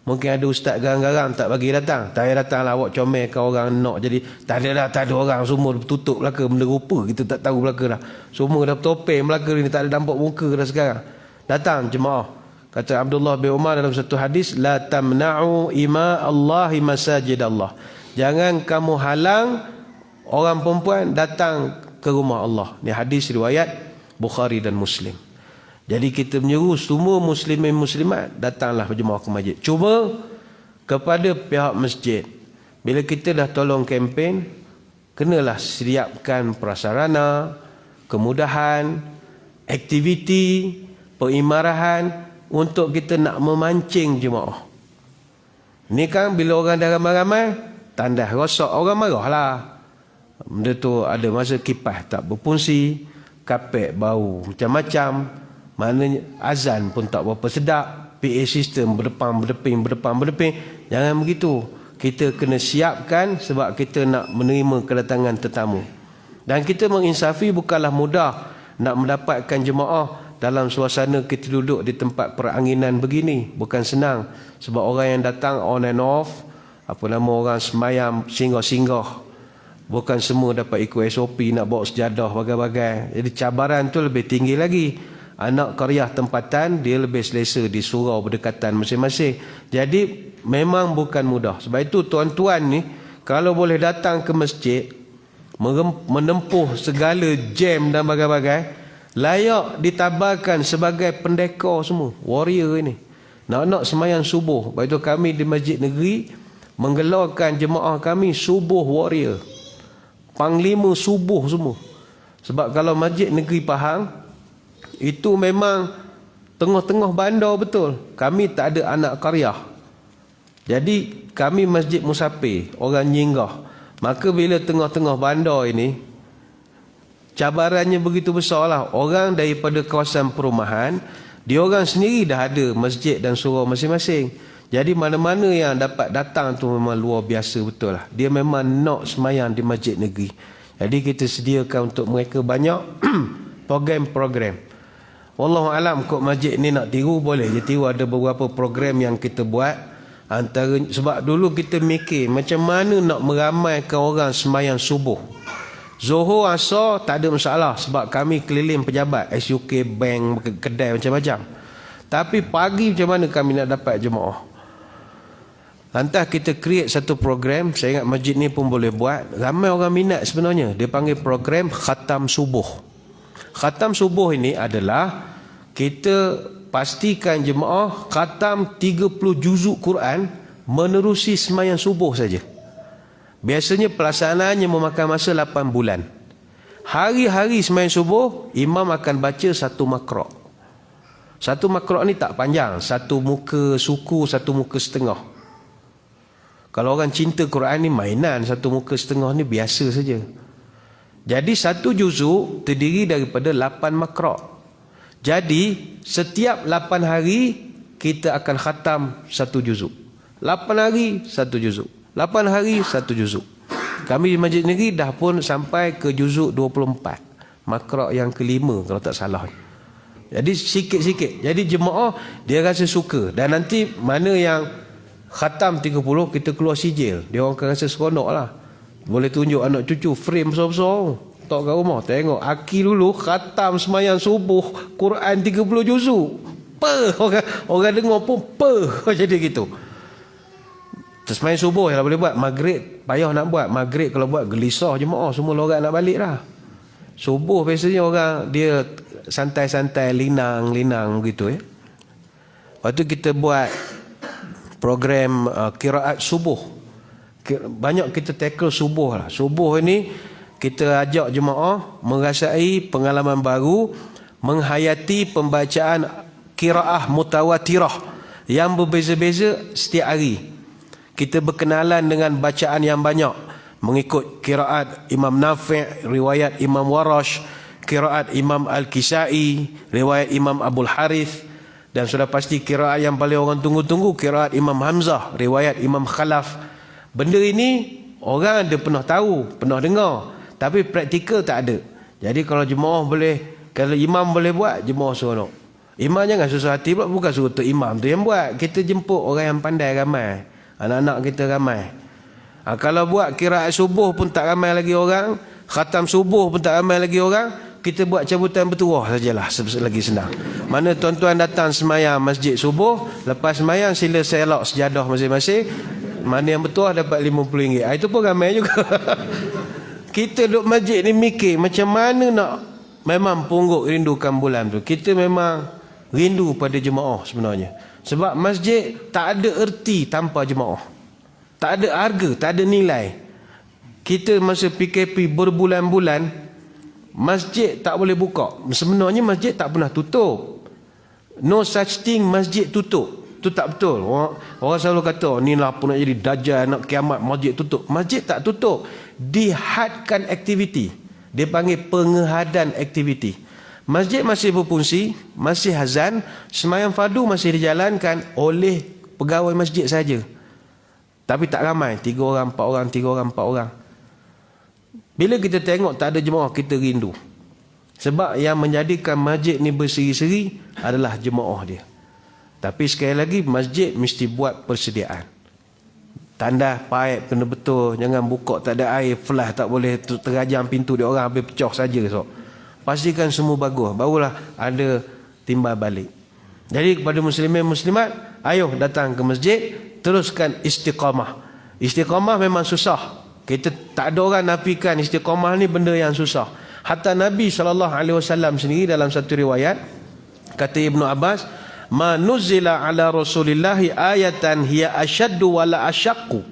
Mungkin ada ustaz garang-garang tak bagi datang. Tak payah datanglah, awak comel ke orang nak jadi. Tak ada orang, semua tutup belaka, benda rupa kita tak tahu belaka dah. Semua dah topeng belaka ni, tak ada nampak muka dah sekarang. Datang jemaah. Kata Abdullah bin Umar dalam satu hadis, la tamna'u ima Allahi masajid Allah. Jangan kamu halang orang perempuan datang ke rumah Allah. Ni hadis riwayat Bukhari dan Muslim. Jadi kita menyeru semua muslimin muslimat, datanglah berjemaah ke masjid. Cuma kepada pihak masjid, bila kita dah tolong kempen, kenalah siapkan prasarana, kemudahan, aktiviti, perimarahan untuk kita nak memancing jemaah. Ni kan bila orang dah ramai-ramai, tandas rosak, orang marahlah. Benda tu ada masa kipas tak berfungsi, kapet bau macam-macam, maknanya azan pun tak berapa sedap, PA system berdepan-berdeping. Jangan begitu. Kita kena siapkan sebab kita nak menerima kedatangan tetamu. Dan kita menginsafi bukanlah mudah nak mendapatkan jemaah dalam suasana kita duduk di tempat peranginan begini. Bukan senang. Sebab orang yang datang on and off, orang semayam singgah-singgah. Bukan semua dapat ikut SOP, nak bawa sejadah bagai-bagai. Jadi cabaran tu lebih tinggi lagi. Anak qaryah tempatan, dia lebih selesa di surau berdekatan masing-masing. Jadi memang bukan mudah. Sebab itu tuan-tuan ni, kalau boleh datang ke masjid, menempuh segala jam dan bagai-bagai, layak ditabarkan sebagai pendekar semua, warrior ini. Nak semayang subuh. Sebab itu kami di Masjid Negeri menggelarkan jemaah kami subuh warrior. Panglima subuh semua. Sebab kalau Masjid Negeri Pahang, itu memang tengah-tengah bandar betul. Kami tak ada anak qaryah. Jadi kami masjid musafir, orang nyinggah. Maka bila tengah-tengah bandar ini, cabarannya begitu besarlah. Orang daripada kawasan perumahan, dia orang sendiri dah ada masjid dan surau masing-masing. Jadi mana-mana yang dapat datang tu memang luar biasa betul lah. Dia memang nak semayang di Masjid Negeri. Jadi kita sediakan untuk mereka banyak program. Wallahu alam, kok masjid ni nak tiru boleh je tiru. Ada beberapa program yang kita buat. Antara sebab dulu kita mikir macam mana nak meramaikan orang sembahyang subuh. Zuhur, Asar tak ada masalah sebab kami keliling pejabat, SUK, bank, kedai macam-macam. Tapi pagi macam mana kami nak dapat jemaah? Lantas kita create satu program. Saya ingat masjid ni pun boleh buat. Ramai orang minat sebenarnya. Dia panggil program Khatam Subuh. Khatam Subuh ini adalah kita pastikan jemaah khatam 30 juzuk Quran menerusi sembahyang subuh saja. Biasanya pelaksanaannya memakan masa 8 bulan. Hari-hari sembahyang subuh, imam akan baca satu makra'. Satu makra' ni tak panjang. Satu muka suku, satu muka setengah. Kalau orang cinta Quran ni mainan, satu muka setengah ni biasa saja. Jadi satu juzuk terdiri daripada 8 makra'. Jadi setiap 8 hari kita akan khatam satu juzuk. 8 hari satu juzuk. 8 hari satu juzuk. Kami di masjid negeri dah pun sampai ke juzuk 24. Makra' yang kelima kalau tak salah. Jadi sikit-sikit. Jadi jemaah dia rasa suka. Dan nanti mana yang khatam 30 kita keluar sijil. Dia orang akan rasa seronok lah. Boleh tunjuk anak cucu frame besar-besar. Tak kat rumah. Tengok Aki dulu khatam semayang subuh Quran 30 juzuk. Orang dengar pun jadi gitu. Semayang subuh yang boleh buat. Maghrib payah nak buat. Maghrib kalau buat gelisah jemaah. Semua orang nak balik dah. Subuh biasanya orang dia santai-santai, linang gitu ya. Lepas tu kita buat program qiraat subuh. Banyak kita tackle subuh lah. Subuh ini kita ajak jemaah merasai pengalaman baru, menghayati pembacaan qiraah mutawatirah yang berbeza-beza setiap hari. Kita berkenalan dengan bacaan yang banyak, mengikut qiraat Imam Nafi', riwayat Imam Warash, qiraat Imam Al-Kisai, riwayat Imam Abul Harith, dan sudah pasti qiraat yang paling orang tunggu-tunggu, qiraat Imam Hamzah, riwayat Imam Khalaf. Benda ini orang ada pernah tahu, pernah dengar, tapi praktikal tak ada. Jadi kalau jemaah boleh, kalau imam boleh buat, jemaah seronok. Imam jangan susah hati pula, bukan suruh tu imam tu yang buat. Kita jemput orang yang pandai ramai, anak-anak kita ramai. Kalau buat qiraat subuh pun tak ramai lagi orang, khatam subuh pun tak ramai lagi orang, kita buat cabutan bertuah sajalah, lagi senang. Mana tuan-tuan datang semayang masjid subuh, lepas semayang sila selok sejadah masing-masing. Mana yang bertuah dapat RM50. Itu pun ramai juga. Kita duduk masjid ni mikir macam mana nak memang pungguk rindukan bulan tu. Kita memang rindu pada jemaah sebenarnya. Sebab masjid tak ada erti tanpa jemaah. Tak ada harga, tak ada nilai. Kita masa PKP berbulan-bulan, masjid tak boleh buka. Sebenarnya masjid tak pernah tutup. No such thing masjid tutup. Itu tak betul. Orang selalu kata, ni lah pun nak jadi dajjal, nak kiamat, masjid tutup. Masjid tak tutup. Dihadkan aktiviti. Dia panggil pengehadan aktiviti. Masjid masih berfungsi, masih azan, sembahyang fardu masih dijalankan oleh pegawai masjid saja. Tapi tak ramai, 3 orang, 4 orang, 3 orang, 4 orang. Bila kita tengok tak ada jemaah, kita rindu. Sebab yang menjadikan masjid ni berseri-seri adalah jemaah dia. Tapi sekali lagi, masjid mesti buat persediaan. Tanda paip kena betul, jangan buka tak ada air, flash tak boleh terajam pintu dia orang habis pecah saja. So, pastikan semua bagus, barulah ada timbal balik. Jadi kepada muslimin muslimat, ayo datang ke masjid, teruskan istiqamah. Istiqamah memang susah. Kita tak ada orang nafikan istiqamah ni benda yang susah. Hatta Nabi SAW sendiri dalam satu riwayat, kata Ibnu Abbas, ma nuzila ala rasulillahi ayatan hiya asyaddu wala asyaqqu.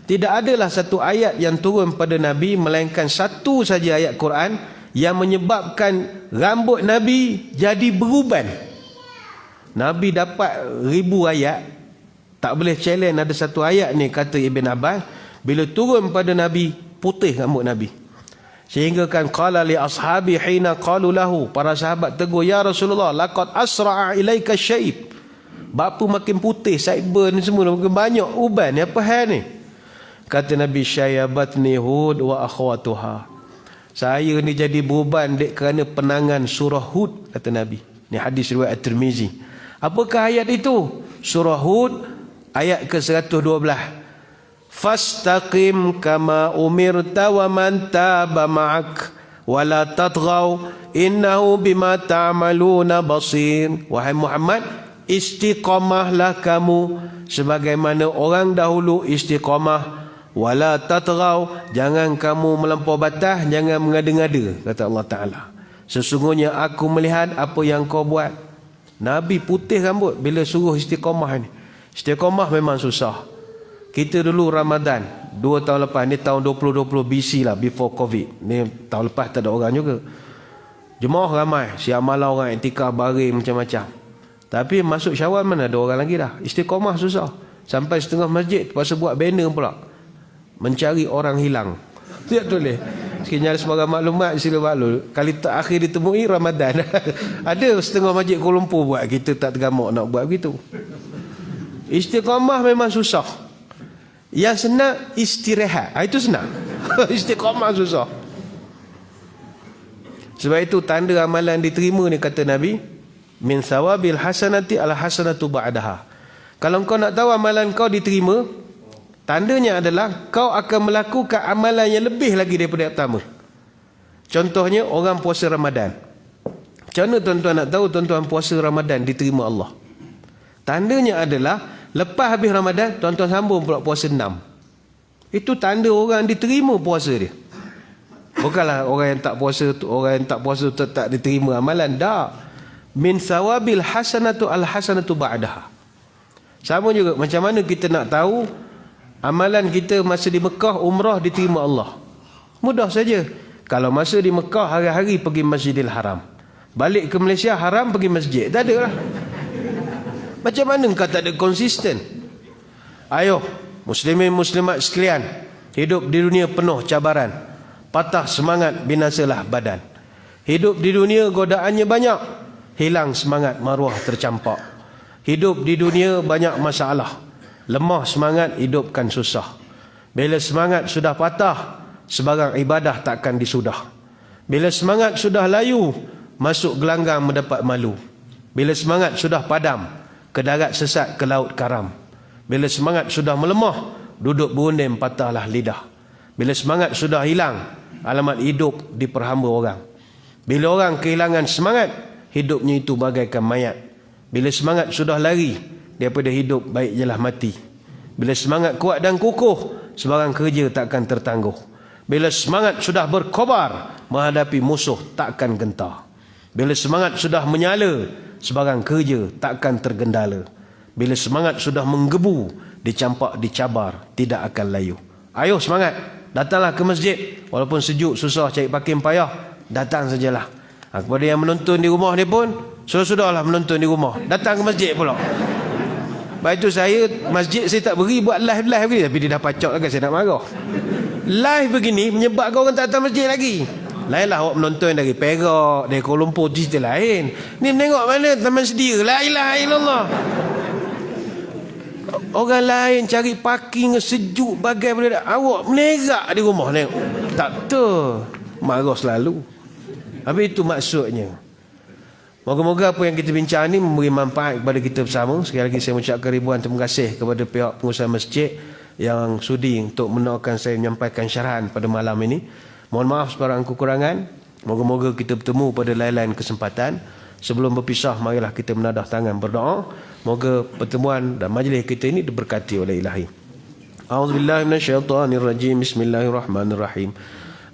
Tidak adalah satu ayat yang turun pada Nabi melainkan satu saja ayat Quran yang menyebabkan rambut Nabi jadi beruban. Nabi dapat 1000 ayat, tak boleh challenge ada satu ayat ni, kata Ibn Abbas, bila turun pada Nabi putih rambut Nabi. Sehingga kan qala li ashabi hina qalu lahu, para sahabat tegur, ya Rasulullah, laqad asra'a ilaika syaib. Bapa makin putih, sideburn ni semua makin banyak uban ni, apa hal ni? Kata Nabi, syayabatni Hud wa akhwatuha. Saya ni jadi beban dek kerana penangan surah Hud, kata Nabi. Ni hadis riwayat At-Tirmizi. Apakah ayat itu? Surah Hud ayat ke-112. Fastaqim kama umirta wa man taba ma'ak wa la tatghaw innahu bima ta'maluna basir. Wahai Muhammad, istiqamahlah kamu sebagaimana orang dahulu istiqamah. Wala tatghaw, jangan kamu melampau batas, jangan mengada-ngada, kata Allah Ta'ala. Sesungguhnya aku melihat apa yang kau buat. Nabi putih rambut bila suruh istiqamah ni. Istiqamah memang susah. Kita dulu Ramadan 2 tahun lepas, ni tahun 2020 BC lah, before COVID. Ni tahun lepas tak ada orang juga. Jemaah ramai, siap malam orang iktikaf baring macam-macam. Tapi masuk Syawal mana ada orang lagi dah. Istiqamah susah. Sampai setengah masjid pasal buat banner pula, mencari orang hilang. Tidak boleh. Sekian sebagai maklumat, sila maklum. Kali terakhir ditemui Ramadan. Ada setengah masjid Kuala Lumpur buat. Kita tak tergamak nak buat begitu. Istiqamah memang susah. Yang senang istirahat. Itu senang. Istiqamah susah. Sebab itu tanda amalan diterima ni, kata Nabi, min sawabil hasanati al hasanatu ba'daha. Kalau kau nak tahu amalan kau diterima, tandanya adalah kau akan melakukan amalan yang lebih lagi daripada yang pertama. Contohnya orang puasa Ramadan. Macam mana tuan-tuan nak tahu tuan-tuan puasa Ramadan diterima Allah? Tandanya adalah lepas habis Ramadan, tuan-tuan sambung pula puasa 6. Itu tanda orang diterima puasa dia. Bukanlah orang yang tak puasa tak diterima amalan. Tak. Min sawabil hasanatu al hasanatu ba'daha. Sama juga macam mana kita nak tahu amalan kita masa di Mekah umrah diterima Allah. Mudah saja. Kalau masa di Mekah hari-hari pergi Masjidil Haram, balik ke Malaysia haram pergi masjid. Tak ada lah. Macam mana kau tak ada konsisten? Ayo muslimin muslimat sekalian, hidup di dunia penuh cabaran. Patah semangat, binasalah badan. Hidup di dunia godaannya banyak, hilang semangat, maruah tercampak. Hidup di dunia banyak masalah, lemah semangat, hidupkan susah. Bila semangat sudah patah, sebarang ibadah takkan disudah. Bila semangat sudah layu, masuk gelanggang mendapat malu. Bila semangat sudah padam, ke darat sesat, ke laut karam. Bila semangat sudah melemah, duduk berunding patahlah lidah. Bila semangat sudah hilang, alamat hidup diperhamba orang. Bila orang kehilangan semangat, hidupnya itu bagaikan mayat. Bila semangat sudah lari daripada hidup, baik jelah mati. Bila semangat kuat dan kukuh, sebarang kerja takkan tertangguh. Bila semangat sudah berkobar, menghadapi musuh takkan gentar. Bila semangat sudah menyala, sebarang kerja takkan tergendala. Bila semangat sudah menggebu, dicampak, dicabar, tidak akan layu. Ayo semangat, datanglah ke masjid. Walaupun sejuk, susah, cari parking payah, datang sajalah. Kepada yang menonton di rumah dia pun, sudah-sudahlah menonton di rumah, datang ke masjid pula. Lepas itu saya, masjid saya tak beri buat live-live begini. Tapi dia dah pacak lagi, saya nak marah. Live begini menyebabkan orang tak datang masjid lagi. Lainlah awak menonton dari Perak, dari Kuala Lumpur, cerita lain. Ni menengok mana taman sedia. La ilaha illallah. Orang lain cari parking sejuk bagai benda. Awak menerak di rumah tengok. Tak betul. Marah selalu. Habis itu maksudnya. Moga-moga apa yang kita bincang ni memberi manfaat kepada kita bersama. Sekali lagi saya mengucapkan ribuan terima kasih kepada pihak pengusaha masjid yang sudi untuk mendoakan saya menyampaikan syarahan pada malam ini. Mohon maaf sebarang kekurangan. Moga-moga kita bertemu pada lain-lain kesempatan. Sebelum berpisah, marilah kita menadah tangan berdoa. Moga pertemuan dan majlis kita ini diberkati oleh Ilahi. A'udzubillahi minasyaitonirrajim. Bismillahirrahmanirrahim.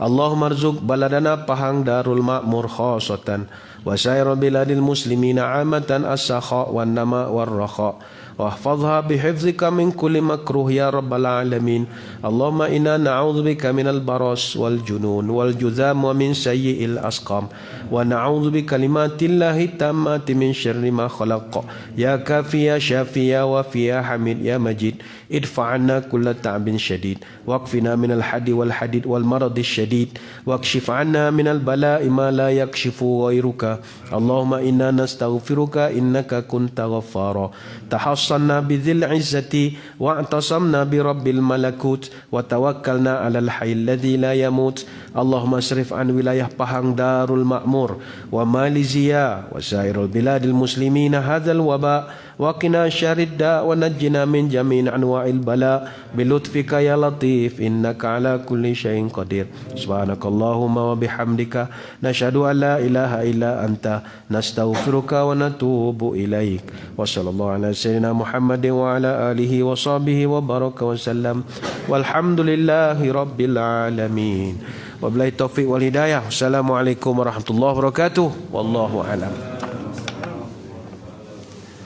Allahumma rzuq baladana Pahang Darul Ma'mur khasatan wa saira biladil muslimina amatan as-sakha wan nama war rakha. واحفظها بحفظك من كل مكروه يا رب العالمين. اللهم إنا نعوذ بك من البرص والجنون والجذام ومن سيء الأسقام ونعوذ بكلمات الله التامات من شر ما خلق. يا كافي يا شافي يا وفي يا حميد يا مجيد ادفع عنا كل تعب شديد واكفنا من الحد والحديد والمرض الشديد واكشف عنا من البلاء ما لا يكشف غيرك اللهم إنا نستغفرك إنك كنت غفارا تحصنا بذي العزة واعتصمنا برب الملكوت وتوكلنا على الحي الذي لا يموت اللهم اصرف عن ولاية Pahang دار المأمور وماليزيا وسائر البلاد المسلمين هذا الوباء وقنا شر الداء ونجنا من جميع أنواع البلاء بلطفك يا لطيف إنك على كل شيء قدير سبحانك اللهم وبحمدك نشهد أن لا إله إلا أنت نستغفرك ونتوب إليك وصلى الله على سيدنا محمد وعلى آله وصحبه وبارك وسلم والحمد لله رب العالمين وبالله التوفيق والهداية والسلام عليكم ورحمة الله وبركاته والله أعلم